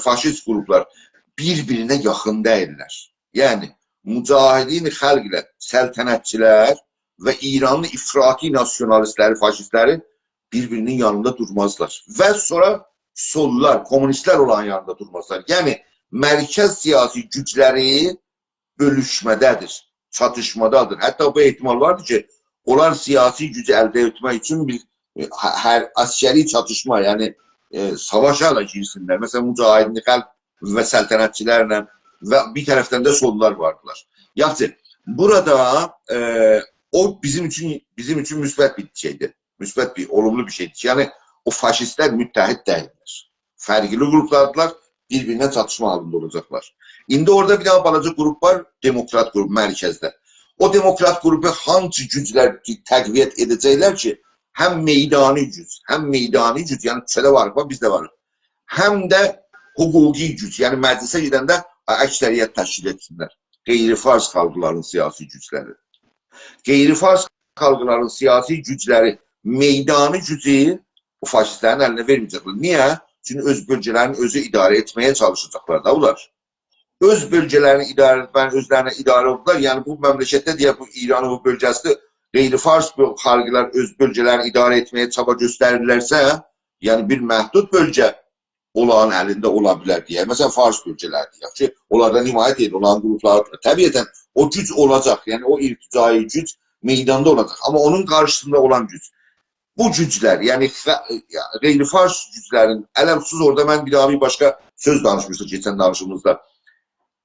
faşist qruplar bir-birinə yaxın deyirlər. Yəni, mücahidin xəlq ilə səltənətçilər və İranlı ifrati nasyonalistləri, faşistləri bir-birinin yanında durmazlar. Və sonra sollar, komünistlər olan yanında durmazlar. Yəni, mərkəz siyasi gücləri bölüşmədədir, çatışmadadır. Hətta bu ehtimal vardır ki, onlar siyasi gücü əldə etmək üçün bir əskəri çatışma, yəni savaşa da girsinlər. Məsələn, mücahidin xəlq və səltənətçilərlə və bir tərəfdən də sollar vardılar. Yaxşı, burada o bizim üçün müsbət bir şeydir. Müsbət bir, olumlu bir şeydir. Yəni, o faşistlər müttəhid deyildir. Fərqli qruplardılar, bir-birinə çatışma halında olacaqlar. İndi orada bir dənə balaca qrup var, demokrat qrup, mərkəzdə. O demokrat qrupu hangi güclər təqviyyət edəcəklər ki, həm meydani güc, yəni küçədə varıq, bizdə varıq, həm də hüquqi güc, yəni məclisə gedəndə əksəriyyət təşkil etsinlər. Qeyri-fars xalqların siyasi gücləri. Qeyri-fars xalqların siyasi gücləri meydani gücü O faşistlərin əlinə verməyəcəklər. Niyə? Çünki öz bölgələrini özü idarə etməyə çalışacaqlar da bunlar. Öz bölgələrini idarə etmənin özlərinə idarə oldular. Yəni bu məmləkətdə deyək, bu İranın bu bölgəsində qeyri-fars xalqlar öz bölgələrini idarə etməyə çaba göstərirlərsə, yəni bir məhdud bölgə onların əlində ola bilər deyək. Məsələn, Fars bölgələri deyək ki, onlardan himayət edir, onların qrupları. Təbiətən o güc olacaq, yəni o irticai güc meydanda olacaq. Amma onun qarşısında olan güc. Bu güclər, yəni qeyri-fars güclərin, ələlxüsus orada mən bir daha bir başqa söz danışmışdım keçən danışımızda.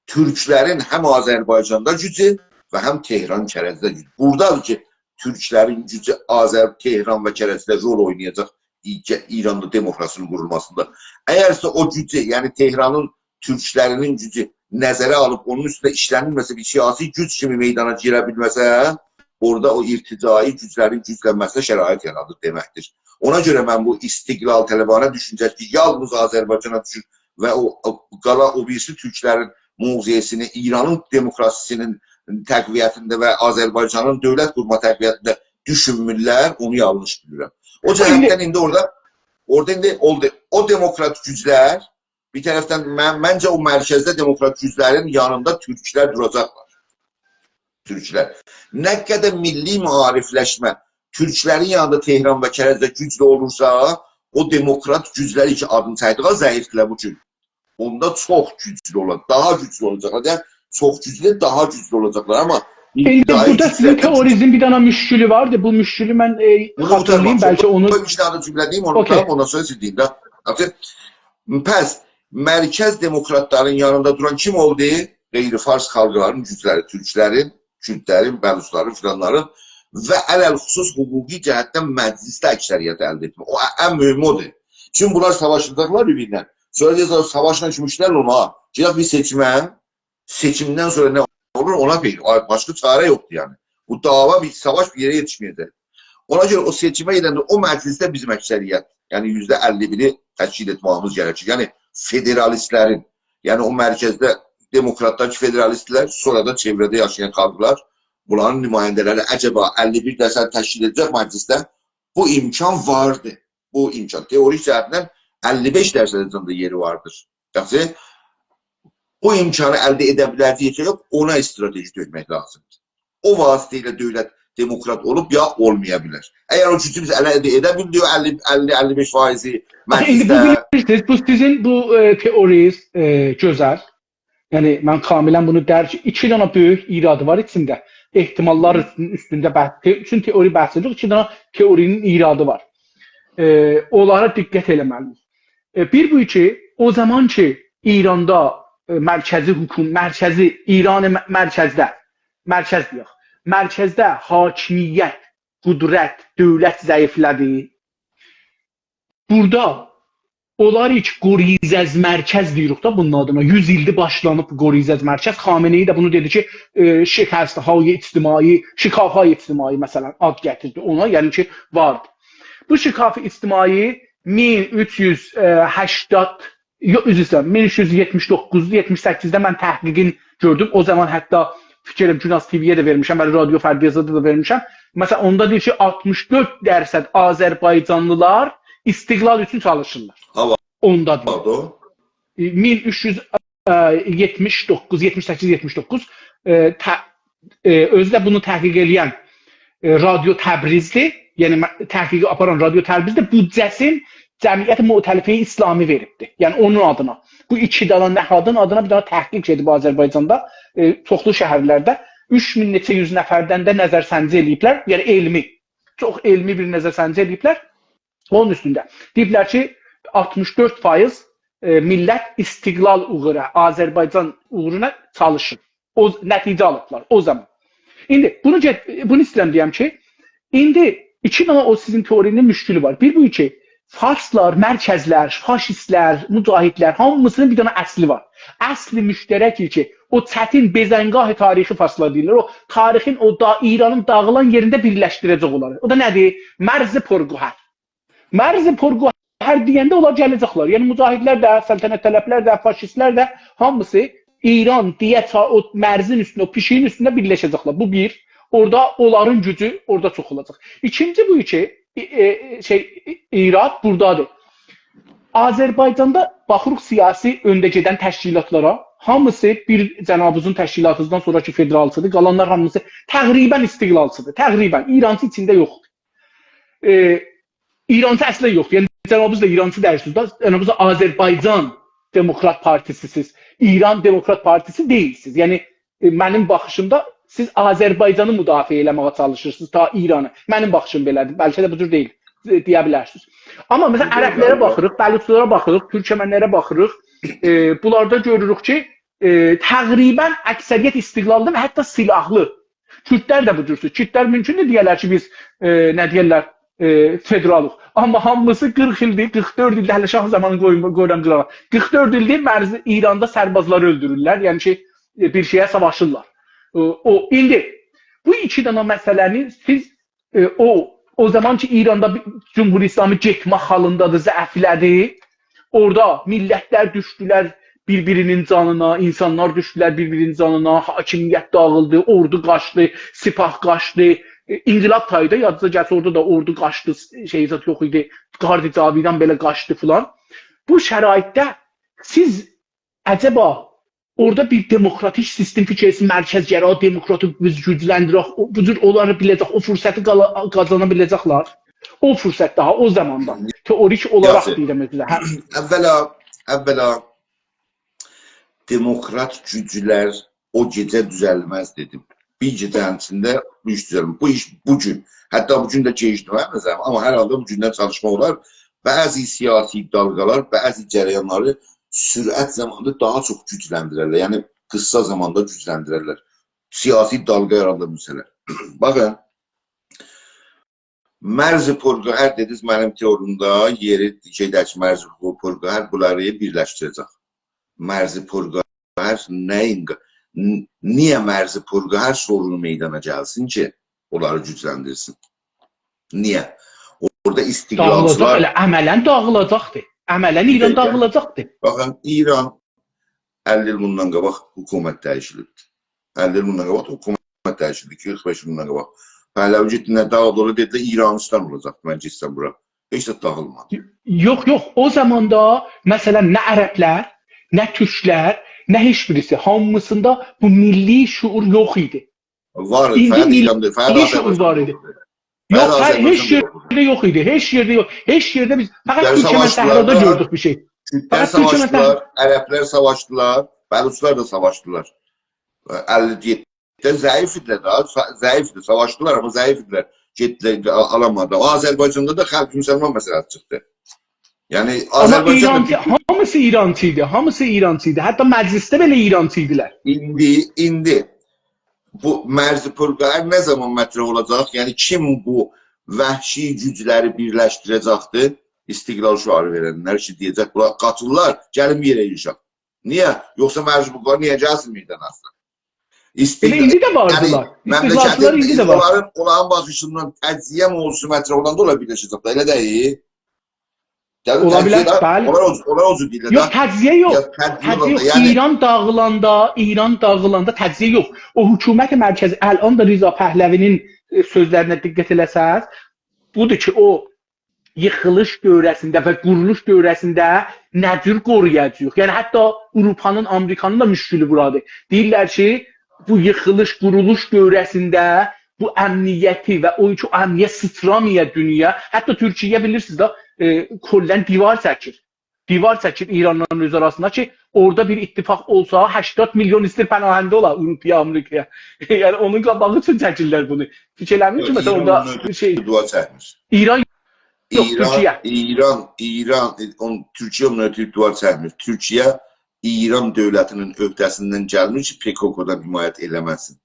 Türklərin həm Azərbaycanda gücü və həm Tehran kərəzdə gücü. Buradadır ki, Türklərin gücü Tehran və kərəzdə rol oynayacaq İranda demokrasinin qurulmasında. Əgərsə o gücü, yəni Tehranın, Türklərinin gücü nəzərə alıb onun üstündə işlənilməsə, bir siyasi güc kimi meydana girə bilməsə, orada o irticai güclərin güclənməsinə şərait yaradır deməkdir. Ona görə mən bu istiqlal tələbanə düşüncəsi ki, yalnız Azərbaycana düşür və o birisi Türklərin mövziyesini İranın demokrasisinin təqviyyətində və Azərbaycanın dövlət qurma təqviyyətində düşünmürlər, onu yanlış bilirəm. O cəhətdən indi orada indi o demokrat güclər bir tərəfdən məncə o mərkəzdə demokrat güclərin yanında türklər duracaqlar. Türklər. Nə qədər milli maarifləşmə türklərin yanında Tehran və kərəzdə güclü olursa, o demokrat gücləri ki adını çəkdiğə zəifdirlər bu gün. Onda çox güclü olacaq, daha güclü olacaqlar. Yəni, çox güclü, daha güclü olacaqlar. Amma burada sizin teorizmin bir dana müşkülü vardı. Bu müşkülü mən xatırlayayım, bəlkə onu... Bir dana cümlədeyim, onu tutalım, ondan sonra siz deyim. Pəs, mərkəz demokratların yanında duran kim oldu? Qeyri-fars xalqların gücləri, türklərin, kürdlərin, bəlusların, filanların və ələlxüsus hüquqi cəhətdən məclisdə əksəriyyət əldə etmə. O, ən mühüm odur. Çünki bunlar savaşacaqlar bir-birindən. Sonra deyəcək, savaşla düşmüşlər ona. Girək bir seçmə, seçimdən sonra nə olur ona verir. Başqa çarə yoxdur yəni. Bu dava, bir savaş bir yerə yetişməyəcək. Ona görə o seçimə gedəndə o məclisdə bizim əksəriyyət, yəni %51-i təşkil etməyimiz gərəkir. Yəni federalistlərin, yəni o mərkəzdə demokratlar, federalistlər, sonra da çevrədə yaşayan xalqlar, bunların nümayəndələri əcəba 51% təşkil edəcək məclisdə, bu imkan vardır. Bu imkan teorik cəhətdən 55% yeri vardır. Yəni, bu imkanı əldə edə bilərdiyi yox, ona strateji dönmək lazımdır. O vasitə ilə dövlət demokrat olub ya olmaya bilər. Əgər o gücü biz əldə edə biliyor 50-55% məclisdə... Bu sizin bu teoriniz gözəl. Yəni, mən kamilən bunu dərk... İki dana böyük iradı var içində. Ehtimallar üstündə üçün teori bəhs edilir. İki dana teorinin iradı var. Onlara diqqət eləməliyik. Bir bu ki, o zaman ki, İranda mərkəzi hükum, mərkəzi, İran mərkəzdə, mərkəz deyək, mərkəzdə hakimiyyət, qudrət, dövlət zəiflədi. Burada onlar heç qorizəz mərkəz deyirik da bunun adına. 100 ildir başlanıb qorizəz mərkəz. Xameneyi də bunu dedi ki, şikəstəhay ictimai, şikafay ictimai məsələn ad gətirdi ona, yəni ki, vardı. Bu şikaf ictimai 1379-78-də mən təhqiqin gördüm. O zaman hətta fikrim Günas TV-yə də vermişəm, və Radio Fərdiyazada da vermişəm. Məsələn, onda deyir ki, 64% Azərbaycanlılar istiqlal üçün çalışırlar. Onda deyir. 1379-78-79 özü də bunu təhqiq edən Radio Təbrizdir. Yəni, təhqiqi aparan Radio Təbrizdə büdcəsin Cəmiyyət-i Mütəlifə-i İslami veribdir. Yəni, onun adına. Bu iki dana nəhadın adına bir dana təhqiq edib Azərbaycanda, çoxlu şəhərlərdə 3000 neçə yüz nəfərdən də nəzərsəncə eləyiblər. Yəni, elmi, çox elmi bir nəzərsəncə eləyiblər. Onun üstündə. Deyiblər ki, 64% millət istiqlal uğruna, Azərbaycan uğruna çalışır. O nəticə alıblar o zaman. İndi, bunu istəyirəm deyəm ki, indi iki dana o sizin teorinin müşkülü var. Bir bu ki, farslar, mərkəzlər, faşistlər, mücahidlər, hamısının bir dana əsli var. Əsli müştərək ki, o çətin bezəngah tarixi farslar deyirlər. O tarixin, İranın dağılan yerində birləşdirəcək onları. O da nədir? Mərz-i Porguhər. Mərz-i Porguhər deyəndə onlar gələcəklər. Yəni, mücahidlər də, səltənət tələblər də, faşistlər də hamısı İran deyə o mərzin üstündə, o pişiyin üstündə birləşəcəklər. Bu bir. Orada onların gücü orada çox olacaq. İkinci bu ki, İraq buradadır. Azərbaycanda baxırıq siyasi öndə gedən təşkilatlara, hamısı bir cənabınızın təşkilatından sonraki federalçıdır, qalanlar hamısı təqribən istiqlalçıdır. Təqribən İrançı içində yoxdur. İrançı əslində yoxdur. Yəni cənabınız da İrançı dəyirsiniz də, cənabınız da Azərbaycan Demokrat Partisisiz, İran Demokrat Partisi deyilsiniz. Yəni mənim baxışımda siz Azərbaycanı müdafiə eləməyə çalışırsınız ta İranı. Mənim baxışım belədir. Bəlkə də bu cür deyil deyə bilərsiniz. Amma məsələn ərəblərə baxırıq, bəluçlara baxırıq, türkmənlərə baxırıq. Bunlarda görürük ki, təqribən əksəriyyət istiqlallı və hətta silahlı. Kürdlər də bu cürsüz. Kürdlər mümkündür deyərlər ki, biz nə deyirlər, federalıq. Amma hamısı 40 ildir, 44 ildir, hələ şah zamanı qoyuram qırağa. 44 ildir İranda sərbazları öldürürlər, yəni ki, bir şeyə savaşırlar. İndi bu iki dana məsələni siz o zaman ki İranda Cumhur İslamı getmə halındadır, zəiflədi. Orada millətlər düşdülər bir-birinin canına, insanlar düşdülər bir-birinin canına, hakimiyyət dağıldı, ordu qaçdı, sipah qaçdı. İnqilab tayda yadınıza gəlsə orada da ordu qaçdı, zat yox idi, Qardi Cavidan belə qaçdı filan. Bu şəraitdə siz əcəba orada bir demokratik sistem fikirləsi, mərkəzgəra, demokratik gücləndirək, bu cür onları biləcək, o fürsəti qazana biləcəklər. O fürsət daha o zamanda. Teorik olaraq deyirəm özünə. Əvvəla demokrat güclər o gecə düzəlməz dedim. Bir gecənin içində bu iş düzəlmir. Bu iş bugün, hətta bugün də gecikdirməyəm, amma hər halda bu gündən çalışma olar. Bəzi siyasi dalğalar, bəzi cərəyanları sürət zamanında daha çox gücləndirərlər. Yəni qısa zamanda gücləndirərlər. Siyasi dalğa yaradılmışlar. Baxın, Mərzi Porqahər dediniz mənim teorumda yeri şeydəki Mərzi Porqahər bunları birləşdirəcək. Mərzi Porqahər niyə Mərzi Porqahər sorunu meydana gəlsin ki, onları gücləndirsin? Niyə? Orada istiqlalçılar... Əmələn dağılacaqdır. Əmələn İran dağılacaqdır. Baxın, İran 50 il bundan qabaq hökumət dəyişilibdir. 50 il bundan qabaq hökumət dəyişildi, 45 il bundan qabaq. Pəhləvi getdiyində dağılır, dedilər İranistan olacaq, mən getsəm bura. Heç də dağılmadı. Yox, o zamanda məsələn nə ərəblər, nə türklər, nə heç birisi hamısında bu milli şuur yox idi. Var idi, fəqət İranda, milli şuur var idi. Yox, heç yerdə yox idi, heç yerdə yox. Heç yerdə biz fəqət Türkmen səhrada gördük bir şey. Türklər savaşdılar, ərəblər savaşdılar, bəluçlar da savaşdılar. 57 zəif idilər daha, zəif idi, savaşdılar amma zəif idilər, getdilər, alamadı. Azərbaycanda da xalq müsəlman məsələsi çıxdı. Yəni, Azərbaycanda... Hamısı İrancı idi, hamısı İrancı idi. Hətta məclisdə belə İrancı idilər. İndi bu Mərzi Porqahər nə zaman mətrəh olacaq? Yəni, kim bu vəhşi gücləri birləşdirəcəkdir? İstiqlal şüarı verənlər ki, deyəcək, bunlar qaçırlar, gəlin bir yerə yiyişək. Niyə? Yoxsa Mərzi Porqahər niyə gəlsin meydana aslında? İndi də vardılar. İstiqlalçılar indi də var. Onların baxışından təcziyə mövzusu mətrəh olanda ola birləşəcəklər, elə deyil? Ola bilər, bəli. Onlar o cür deyirlər. Yox, təcziyə yox. Təcziyə yox. İran dağılanda təcziyə yox. O hökumət mərkəzi, ələn də Rıza Pəhləvinin sözlərinə diqqət eləsəz, budur ki, o yıxılış dövrəsində və quruluş dövrəsində nə cür qoruyacaq? Yəni, hətta Avropanın, Amerikanın da müşkülü buradır. Deyirlər ki, bu yıxılış, quruluş dövrəsində bu əmniyyəti və o ki, əmniyyət sıçramaya dünya, hətta Türkiyə bilirsiniz də, kollən divar çəkir. Divar çəkir İranla öz arasında ki, orada bir ittifaq olsa 80 milyon istir pənahəndə olar Avropaya, Amerikaya. Yəni, onun qabağı üçün çəkirlər bunu. Fikirləmir ki, məsələn, orada şey... Dua çəkmir. İran yox, Türkiyə. Türkiyə onunla ötürü dua çəkmir. Türkiyə İran dövlətinin öhdəsindən gəlmir ki, PKK-dan himayət eləməsin.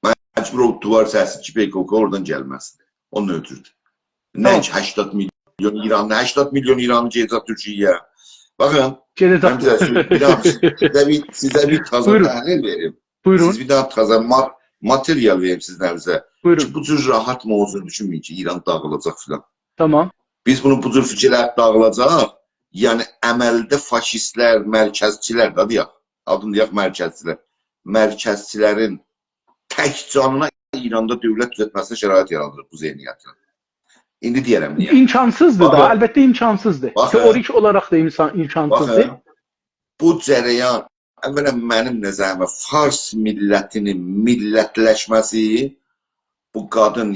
Məcbur o duvar çəksin ki, PKK oradan gəlməsin. Onun ötürdür. Nə ki, 80 milyon İranlı gedəcək Türkiyəyə. Baxın, mən sizə bir taza təhlil verim. Siz bir daha taza material verim sizlərinizə. Ki, bu cür rahat mövzunu düşünməyin ki, İran dağılacaq filan. Tamam. Biz bunu bu cür fikirlər dağılacaq. Yəni, əməldə faşistlər, mərkəzçilər, adını deyək mərkəzçilər. Mərkəzçilərin tək canına İranda dövlət düzəltməsinə şərait yaradırıq bu zehniyyətlə. İndi deyərəm niyə. İmkansızdır da, Baxın, əlbəttə imkansızdır. baxın, Teorik olaraq da imkansızdır. baxın, bu cərəyan əvvələn mənim nəzərimə Fars millətinin millətləşməsi bu qadın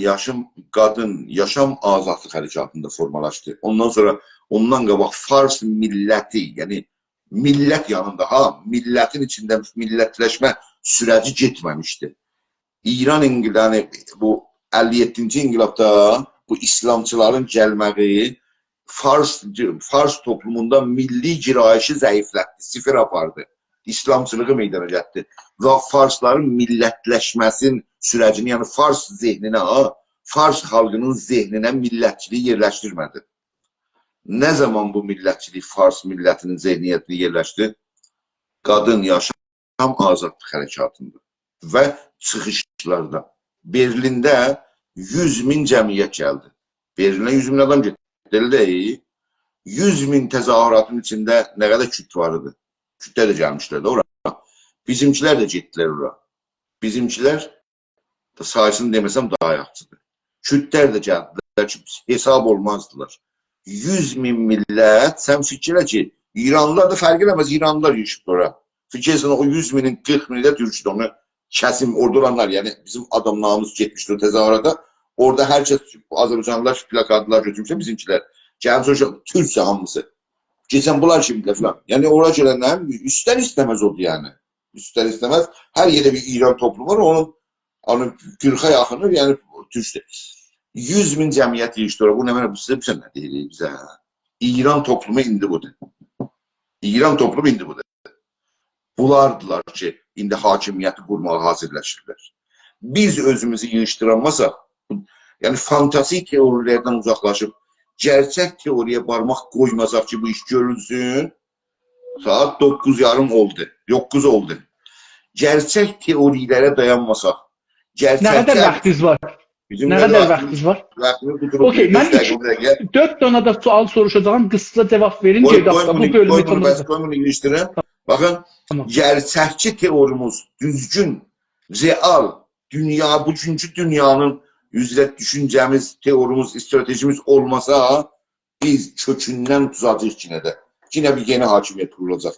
yaşam azadlıq hərəkatında formalaşdı. Ondan sonra ondan qabaq Fars milləti, yəni millət yanında, millətin içində millətləşmə sürəci getməmişdi. İran inqilabı, bu 57-ci inqilabda bu İslamçıların gəlməyi Fars toplumunda milli girayişi zəiflətdi, sifir apardı. İslamçılığı meydana gətirdi. Və Farsların millətləşməsin sürəcini, yəni Fars zehninə, Fars xalqının zehninə millətçiliyi yerləşdirmədi. Nə zaman bu millətçilik Fars millətinin zehniyyətini yerləşdi? Qadın yaşam azadlıq hərəkatında və çıxışlarda. Berlində 100.000 cəmiyyət gəldi. Berlinə 100.000 adam getdi. 100.000 təzahüratın içində nə qədər küt var idi? Kütlər də gəlmişlər də ora. Bizimkilər də getdilər ora. Bizimkilər sayısını deməsəm daha yaxşıdır. Kütlər də gəldilər ki, hesab olmazdılar. 100.000 millət, sən fikirlə ki, İranlılar da fərq eləməz, İranlılar yürüşüb ora. Fikirləsən o 100.000-in 40.000-i də türkdür, onu kəsim, orada olanlar, yəni bizim adamlarımız getmişdir o təzahürata. Orada hər kəs, Azərbaycanlılar plakatlar götürmüşsə, bizimkilər. Gəlin sonra türksə hamısı. Geçən bunlar kimdə filan. Yəni ora gələnlər üstdən istəməz oldu yəni. Üstdən istəməz. Hər yerdə bir İran toplumu var, onun 40'a yaxını yəni türkdür. 100.000 cəmiyyət yığışdı ora. Bu nə mənə, bu sizə nə deyirik bizə? İran toplumu indi budur. İran toplumu indi budur. Bunlardılar ki, indi hakimiyyəti qurmağa hazırlaşırlar. Biz özümüzü yığışdıranmasaq, yəni fantastik teorilərdən uzaqlaşıb, gerçək teoriya barmaq qoymasaq ki, bu iş görülsün, saat 9:30 oldu, 9 oldu. Gerçək teorilərə dayanmasaq, Nə qədər vaxtınız var? Nə qədər vaxtınız var? Okey, mən 4 dənə də sual soruşacağım, qısa cavab verin. Bu bölümü tamamlayın. Baxın, gerçəkçi teorimiz düzgün, real, dünya, bugünkü dünyanın üzrə düşüncəmiz, teorimiz, stratejimiz olmasa, biz kökündən tutacağıq yine də. Yine bir yeni hakimiyyət kurulacaq.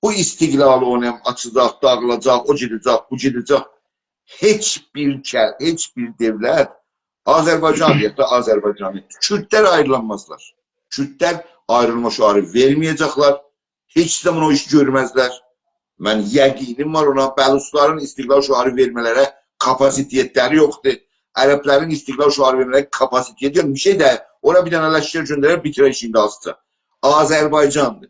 Bu istiqlalı onu açacaq, dağılacaq, o gedəcək, bu gedəcək. Heç bir devlet, Azərbaycan deyək də Azərbaycanı, Kürtlər ayrılanmazlar. Kürtlər ayrılma şüarı verməyəcəklər. Heç zaman o iş görməzlər. Mən yəqinim var ona, Bəlusların istiqlal şüarı vermələrə kapasitiyetləri yoxdur. Ərəblərin istiqlal şüarı vermələrə kapasitiyeti yoxdur. Bir şey də, ora bir dənə ləşkər göndərər, bitirə işində azca. Azərbaycandır.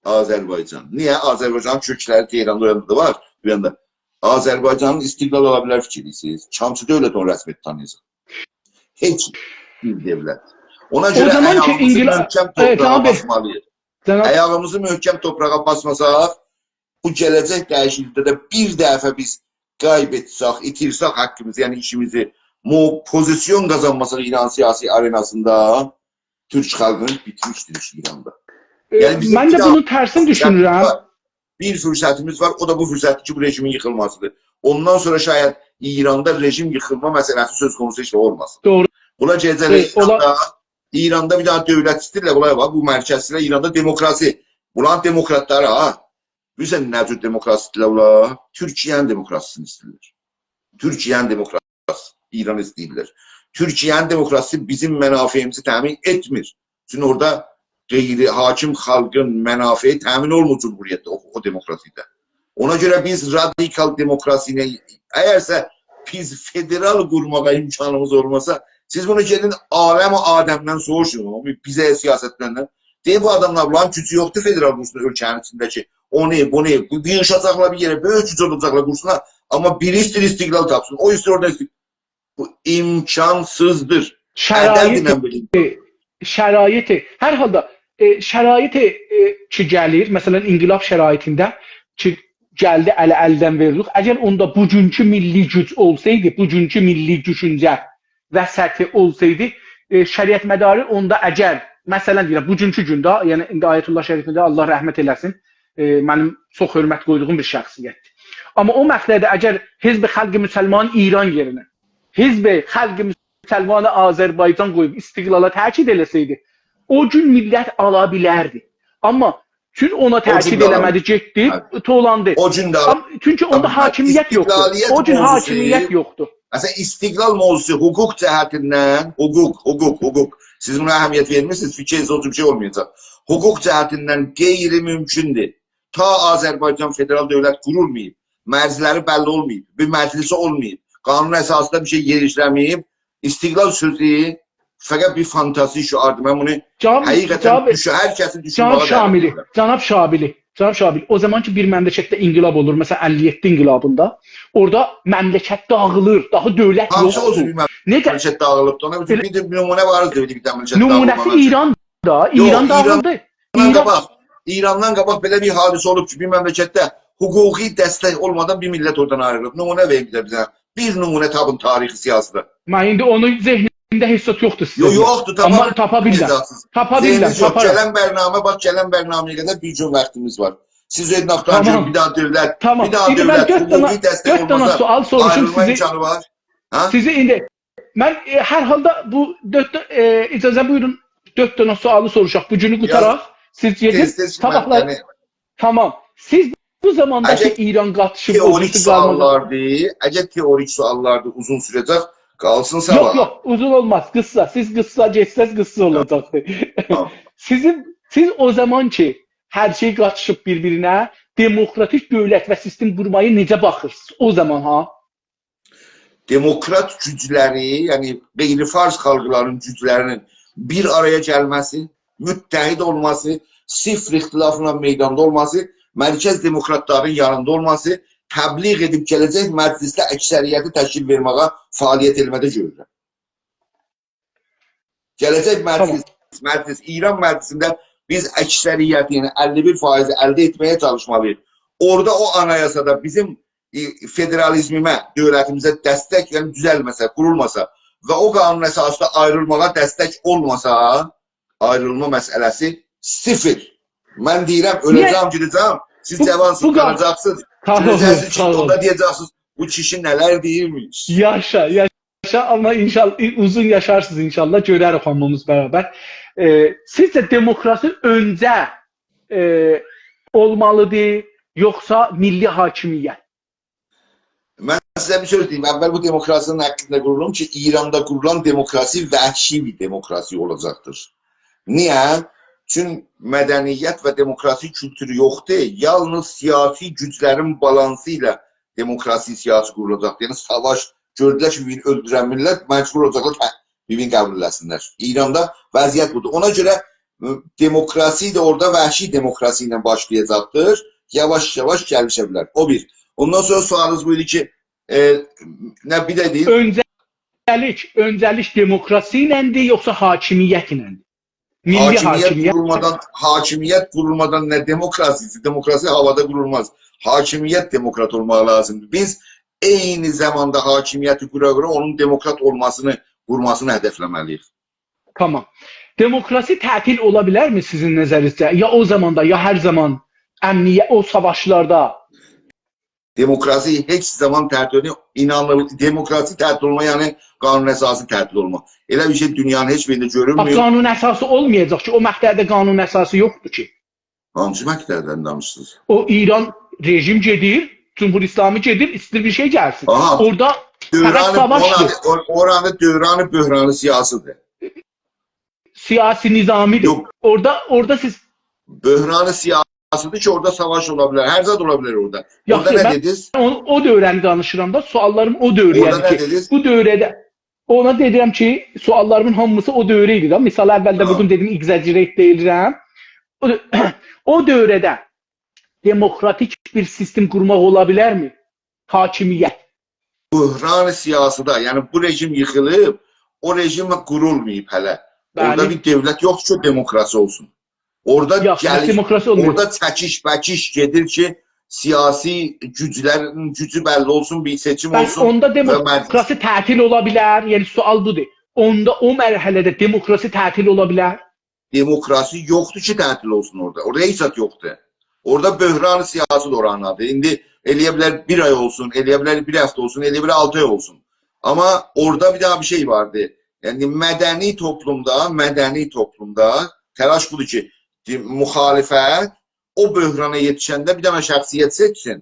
Azərbaycan. Niyə? Azərbaycanın kökləri Tehranda oyanında var. Oyanında. Azərbaycanın istiqlal ola bilər fikirliysiniz. Çamçı dövlət onu rəsmiyyət tanıyacaq. Heç bir devlet. Ona görə ayağımızı möhkəm torpağa basmalıyıq. Ayağımızı möhkəm torpağa basmasaq, bu gələcək dəyişiklikdə də bir dəfə biz qaybetsək, itirsək haqqımızı, yəni işimizi, pozisyon qazanmasaq İran siyasi arenasında, Türk xalqının bitmişdir iş İranda. Yəni mən də bunun tərsini düşünürəm. Bir fürsətimiz var, o da bu fürsətdir ki, bu rejimin yıkılmasıdır. Ondan sonra şayət İranda rejim yıkılma məsələsi söz konusu işte olmasın. Doğru. Buna cəzələ İranda bir daha dövlət istirlər, bu mərkəzsizlər İranda demokrasi. Bunlar demokratları bilirsən nə cür demokrasi istirlər? Türkiyənin demokrasisini istirlər. Türkiyənin demokrasisi İran istəyirlər. Türkiyənin demokrasisi bizim mənafeyimizi təmin etmir. Çünki orada qeyri-hakim xalqın mənafeyi təmin olmur cumhuriyyətdə, o demokrasiydə. Ona görə biz radikal demokrasiyyə, əgərsə biz federal qurmağa imkanımız olmasa, siz bunu gedin Adəmdən soruşun, bizə siyasətlərindən. Deyib bu adamlar, bulan gücü yoxdur federal qursun ölkənin içindəki. O ne, bu ne, bir yığışacaqlar bir yere, böyük güc olacaqlar qursuna, amma biri istir istiqlal tapsın, o istir orada istir. Bu imkansızdır. Şəraiti, hər halda şəraiti ki gəlir, məsələn, inqilab şəraitində ki, gəldi əldən veririk. Əgər onda bugünkü milli güc olsaydı, bugünkü milli düşüncə və səthi olsaydı, şəriət mədarı onda əgər, məsələn deyirəm, bugünkü gündə, yəni indi Ayətullah şərifində Allah rəhmət eləsin, mənim çox hörmət qoyduğum bir şəxsiyyətdir. Amma o məqsədə əgər Hizb-i Xalq-ı Müsəlman İran yerinə, Hizb-i Xalq-ı Səlvanı Azərbaycan qoyub istiqlala təkid eləsəydi, o gün millət ala bilərdi. Amma çünki ona təkid eləmədi, getdi, tolandı. O gün də Çünki onda hakimiyyət yoxdur. O gün hakimiyyət yoxdur. Məsələn, istiqlal mövzusu hüquq cəhətindən, hüquq. Siz buna əhəmiyyət vermirsiniz, fikriniz o bir şey olmayacaq. Hüquq cəhətindən qeyri-mümkündür. Ta Azərbaycan federal dövlət qurulmayıb, mərziləri bəlli olmayıb, bir məclisi olmayıb, qanun əsasında bir şey yerləşdirməyib, istiqlal sözü fəqət bir fantazi şüardır. Mən bunu həqiqətən hər kəsin düşünməyə Cənab Şabili, o zamanki bir məmləkətdə inqilab olur, məsələn 57 inqilabında, orada məmləkət dağılır, daha dövlət yoxdur. Məmləkət dağılıbdı, ona bir nümunə var idi məmləkət dağılmadan. Nümunəsi İran'da, İran dağıldı. İrandan qabaq belə bir hadisə olub ki, bir məmləkətdə hüquqi dəstək olmadan bir millət oradan ayrılıb. Nümunə verin bizə. Bir nümunə tapın tarixi siyasətdə. Mən indi onu zehnimdə hesab yoxdur sizə. Yoxdur, tamam. Amma tapa bilirəm. Gələn bərnamə, bax gələn bərnaməyə qədər bir gün vaxtımız var. Siz edin axtarın, bir daha dövlət, bir daha dövlət hüquqi dəstək olmasa sual soruşum ayrılma imkanı var. Sizi indi, mən hər halda bu icazə buyurun 4 dənə sualı soruşaq. Bu günü qutaraq. Siz gedin, tabaqlar. Tamam. Siz bu zamandakı İran qatışıb teorik suallardır. Əgər teorik suallardır, uzun sürəcək, qalsın sabah. Yox, uzun olmaz. Qıssa. Siz qıssa geçsəz qıssa olacaqdır. Siz o zaman ki, hər şey qatışıb bir-birinə, demokratik dövlət və sistem qurmayı necə baxırsınız o zaman ha? Demokrat gücləri, yəni qeyri-farz xalqların güclərinin bir araya gəlməsi, müttəhid olması, sıfır ixtilafla meydanda olması, mərkəz demokratların yanında olması, təbliğ edib gələcək məclisdə əksəriyyəti təşkil verməyə fəaliyyət eləmədə görürəm. Gələcək məclis, İran məclisində biz əksəriyyəti, yəni 51% əldə etməyə çalışmalıyıq. Orada o anayasada bizim federalizmimə, dövlətimizə dəstək, yəni düzəlməsə, qurulmasa və o qanun əsasında ayrılmağa dəstək olmasa, ayrılma məsələsi sıfır. Mən deyirəm, öləcəm, gidəcəm, siz cəvansız qalacaqsınız. Gidəcəksiniz ki, onda deyəcəksiniz, bu kişi nələr deyirmiş. Yaşa, amma inşallah uzun yaşarsınız inşallah, görərik hamımız bərabər. Sizcə demokrasi öncə olmalıdır, yoxsa milli hakimiyyət? Mən sizə bir söz deyim, əvvəl bu demokrasinin haqqında qurulum ki, İranda qurulan demokrasi vəhşi bir demokrasi olacaqdır. Niyə? Çünki mədəniyyət və demokrasi kültürü yoxdur. Yalnız siyasi güclərin balansı ilə demokrasi siyasi qurulacaqdır. Yəni, savaş gördülər ki, bir-birini öldürən millət məcbur olacaqlar, bir-birini qəbul eləsinlər. İranda vəziyyət budur. Ona görə demokrasi də orada vəhşi demokrasi ilə başlayacaqdır. Yavaş-yavaş gəlişə bilər. O bir. Ondan sonra sualınız buydu ki, nə bir də deyil. Öncəlik demokrasi iləndir, yoxsa hakimiyyət iləndir? Hakimiyyət qurulmadan nə demokrasisi? Demokrasi havada qurulmaz. Hakimiyyət demokrat olmağı lazımdır. Biz eyni zamanda hakimiyyəti qura-qura onun demokrat olmasını, qurmasını hədəfləməliyik. Tamam. Demokrasi tətil ola bilərmi sizin nəzərinizdə? Ya o zamanda, ya hər zaman o savaşlarda? Demokrasi heç zaman tətil olma. Demokrasi tətil olma, yəni qanun əsası tətil olma. Elə bir şey dünyanın heç birində görünmüyor. Qanun əsası olmayacaq ki, o məqtədə qanun əsası yoxdur ki. Hansı məqtədən danışdınız? O İran rejim gedir, Cumhur İslamı gedir, istidir bir şey gəlsin. Orada fəqət savaşdır. Oranı dövranı, böhranı siyasıdır. Siyasi nizamidir. Orada siz... Böhranı siyasıdır ki, orada savaş ola bilər. Hər zat ola bilər orada. Orada nə dediniz? O dövrəni danışıram da, suallarım o dövrədir ki, bu dövrədə ona dedirəm ki, suallarımın hamısı o dövrə idi da. Misal əvvəldə bugün dedim, exaggerate deyilirəm. O dövrədə demokratik bir sistem qurmaq ola bilərmi? Hakimiyyət. Böhran siyasıda, yəni bu rejim yıxılıb, o rejim qurulmayıb hələ. Orada bir dövlət yoxdur ki, demokrasi olsun. Orada çəkiş-bəkiş gedir ki, siyasi güclərin gücü bəlli olsun, bir seçim olsun. Onda demokrasi tətil ola bilər, yəni sual budur. Onda o mərhələdə demokrasi tətil ola bilər. Demokrasi yoxdur ki, tətil olsun orada. Orada heç zat yoxdur. Orada böhran siyasi oranın adı. İndi eləyə bilər bir ay olsun, eləyə bilər bir həftə olsun, eləyə bilər 6 ay olsun. Amma orada bir daha bir şey vardı. Yəni mədəni toplumda təlaş budur ki, müxalifət o böhrana yetişəndə bir dənə şəxsiyyət seçsin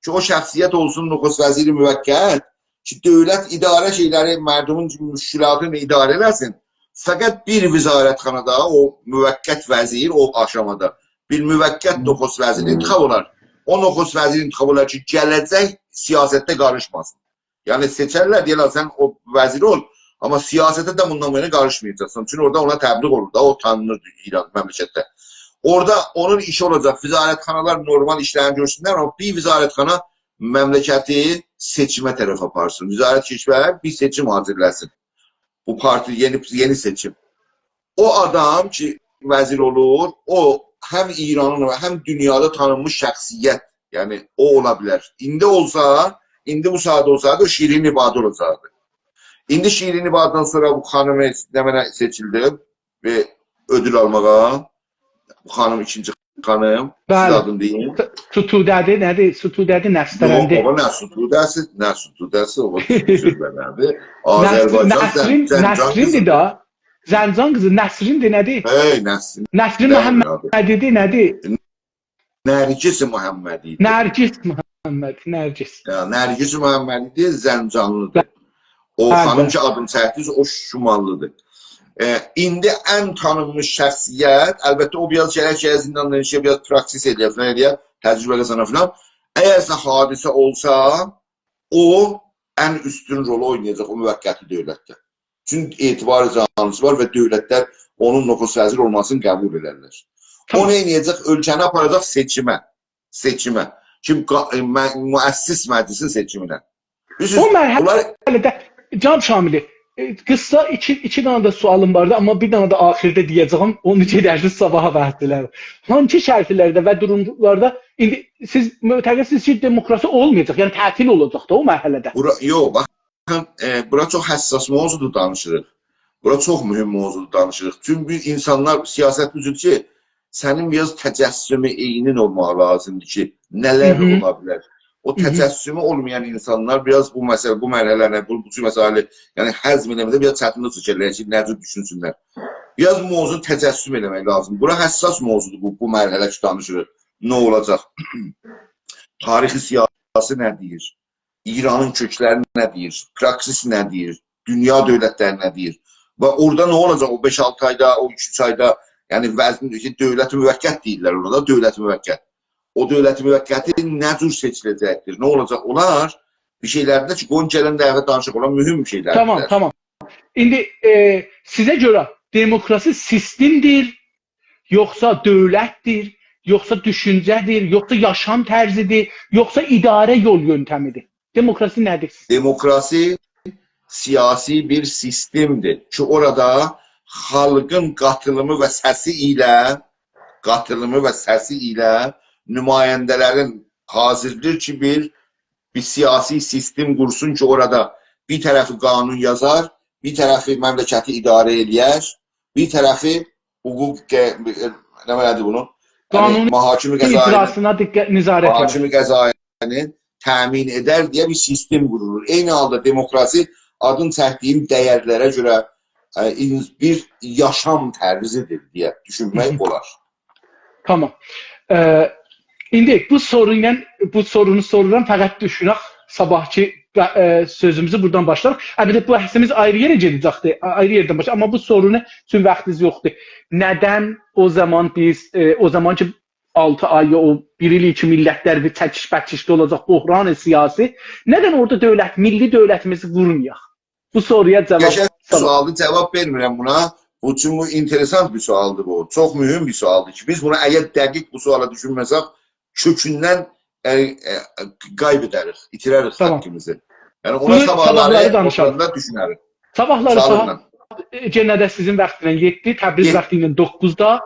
ki, o şəxsiyyət olsun nüfuz vəziri müvəqqət ki, dövlət idarə şeyləri mərdumun müşkilatını idarə eləsin. Fəqət bir vizarətxanada o müvəqqət vəzir o aşamada bir müvəqqət nüfuz vəziri intiqab olar. O nüfuz vəziri intiqab olar ki, gələcək siyasətdə qarışmasın. Yəni seçərlər, deyirlər, sən o vəzir ol, amma siyasətə də bundan belə qarışmayacaqsın. Çünki orada ona təbliğ olur da, o tanınır İran məmləkətdə. Orada onun işi olacaq, vizarətxanalar normal işlərini görsünlər, amma bir vizarətxana məmləkəti seçimə tərəf aparsın. Vizarət keşvər bir seçim hazırlasın. Bu parti yeni seçim. O adam ki vəzir olur, o həm İranın həm dünyada tanınmış şəxsiyyət, yəni o ola bilər. İndi olsa, indi bu saat olsaydı o Şirin İbadə olacaqdı. İndi Şirin İbadədən sonra bu xanım seçildi və ödül almağa. Bu xanım ikinci xanım, siz adını deyin. Sutudədir, nədir? Sutudədir, Nəstərəndi. Yox, o nə Sutudəsi, o sürülənədir. Azərbaycan Nəsrindir da. Zəncan qızı Nəsrindir, nədir? Hey, Nəsrin. Nəsrin Məhəmmədidir, nədir? Nərgis Məhəmmədidir. Nərgis Məhəmməd, Nərgis. Nərgis Məhəmmədidir, Zəncanlıdır. O xanım ki adını çəkdiniz, o Şumallıdır. İndi ən tanınmış şəxsiyyət, əlbəttə o biraz şərək zindandan işə biraz praksis edir, təcrübə qazana filan. Əgərsə hadisə olsa, o ən üstün rolu oynayacaq o müvəqqəti dövlətdə. Çünki etibar canlısı var və dövlətlər onun nüfuz vəzir olmasını qəbul edirlər. O nə edəcək? Ölkəni aparacaq seçimə. Kim müəssis məclisin seçiminə. O mərhələdə Can Şamili, qısa iki dənə də sualım vardı, amma bir dənə də axirdə deyəcəyim, onu gedərsiniz sabaha vəhdilər. Hangi şərtlərdə və durumlarda indi siz mütəqəssisiniz ki, demokrasi olmayacaq, yəni tətil olacaq da o mərhələdə. Yox, baxın, bura çox həssas mövzudur danışırıq. Bura çox mühüm mövzudur danışırıq. Çünki insanlar siyasət üzrə ki, sənin biraz təcəssümü eynin olmaq lazımdır ki, nələr ola bilər. O təcəssümü olmayan insanlar biraz bu mərhələlərlə, bu məsələ, yəni həzm eləmədə biraz çətinlik çəkirlər ki, nə cür düşünsünlər. Biraz mövzunu təcəssüm eləmək lazım. Bura həssas mövzudur bu mərhələ ki, danışırıq. Nə olacaq? Tarixi siyasi nə deyir? İranın kökləri nə deyir? Praksis nə deyir? Dünya dövlətləri nə deyir? Və orada nə olacaq o 5-6 ayda, o 3 ayda, yəni vəzn ki, dövlət müvəqqət deyirlər orada, dövlət müvəqqət. O dövlət müvəqqəti nə cür seçiləcəkdir? Nə olacaq? Onlar bir şeylərdə ki, qoyun gələn dəvə danışıq olan mühüm şeylərdir. Tamam. İndi sizə görə demokrasi sistemdir, yoxsa dövlətdir, yoxsa düşüncədir, yoxsa yaşam tərzidir, yoxsa idarə yol yöntəmidir? Demokrasi nədir? Demokrasi siyasi bir sistemdir ki, orada xalqın qatılımı və səsi ilə nümayəndələrin hazırdır ki, bir siyasi sistem qursun ki, orada bir tərəfi qanun yazar, bir tərəfi məmləkəti idarə eləyər, bir tərəfi hüquq, nə mənadır bunu? Qanun icrasına nizarət edir. Hakimi qəzayəni təmin edər deyə bir sistem qurulur. Eyni halda demokrasi adın çəkdiyim dəyərlərə görə bir yaşam tərzidir deyə düşünmək olar. Tamam. İndi bu sorunu soruram, fəqət düşünək sabahki sözümüzü buradan başlarıq. Əlbəttə bu bəhsimiz ayrı yerə gedəcəkdir, ayrı yerdən başlayaq. Amma bu sorunu üçün vaxtınız yoxdur. Nədən o zaman biz, o zaman ki 6 ay, o 1 il iki millətlər bir çəkiş-bəkişdə olacaq, bohran siyasi, nədən orada milli dövlətimizi qurmayaq? Bu soruya sualda cavab vermirəm buna. Bu üçün bu interesant bir sualdır bu. Çox mühüm bir sualdır ki, biz buna əgər dəqiq bu suala düşünməsək, kökündən qayb edərik, itirərik haqqımızı. Yəni ona sabahları düşünərik. Sabahları saat yenə də sizin vaxtınla 7, Təbriz vaxtı ilə 9-da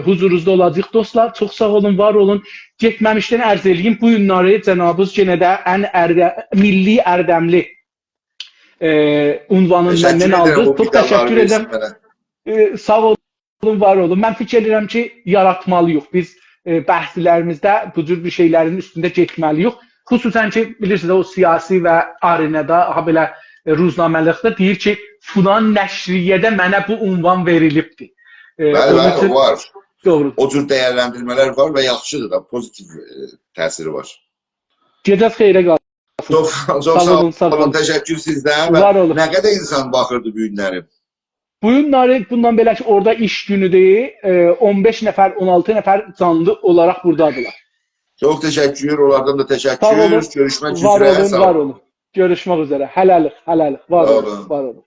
huzurunuzda olacaq dostlar. Çox sağ olun, var olun. Getməmişdən ərz edeyim, bu günləri cənabınız yenə də ən milli ərdəmli unvanını məndən aldı. Çox təşəkkür edirəm. Sağ olun, var olun. Mən fikir edirəm ki, yaratmalıyıq. Biz bəhslərimizdə bu cür bir şeylərin üstündə getməliyik. Xüsusən ki, bilirsiniz, o siyasi və arenada belə ruznaməlikdə deyir ki, filan nəşriyyədə mənə bu ünvan verilibdir. Bəli, Onun bəli, üçün- o var. Doğru. O cür dəyərləndirmələr var və yaxşıdır da, pozitiv təsiri var. Gecəz xeyrə qalsın. Çox Sağ olun, sağ olun. təşəkkür sizdən və Var olun. nə qədər insan baxırdı bu günləri. Bu günləri bundan belə ki, orada iş günüdür. 15 nəfər, 16 nəfər canlı olaraq buradadılar. Çox təşəkkür, onlardan da Sağ təşəkkür. olun. Görüşmək Var üzrə. olun, Sağ var olun. Görüşmək üzrə. Hələlik, hələlik. Var Sağ olun, olun. var olun.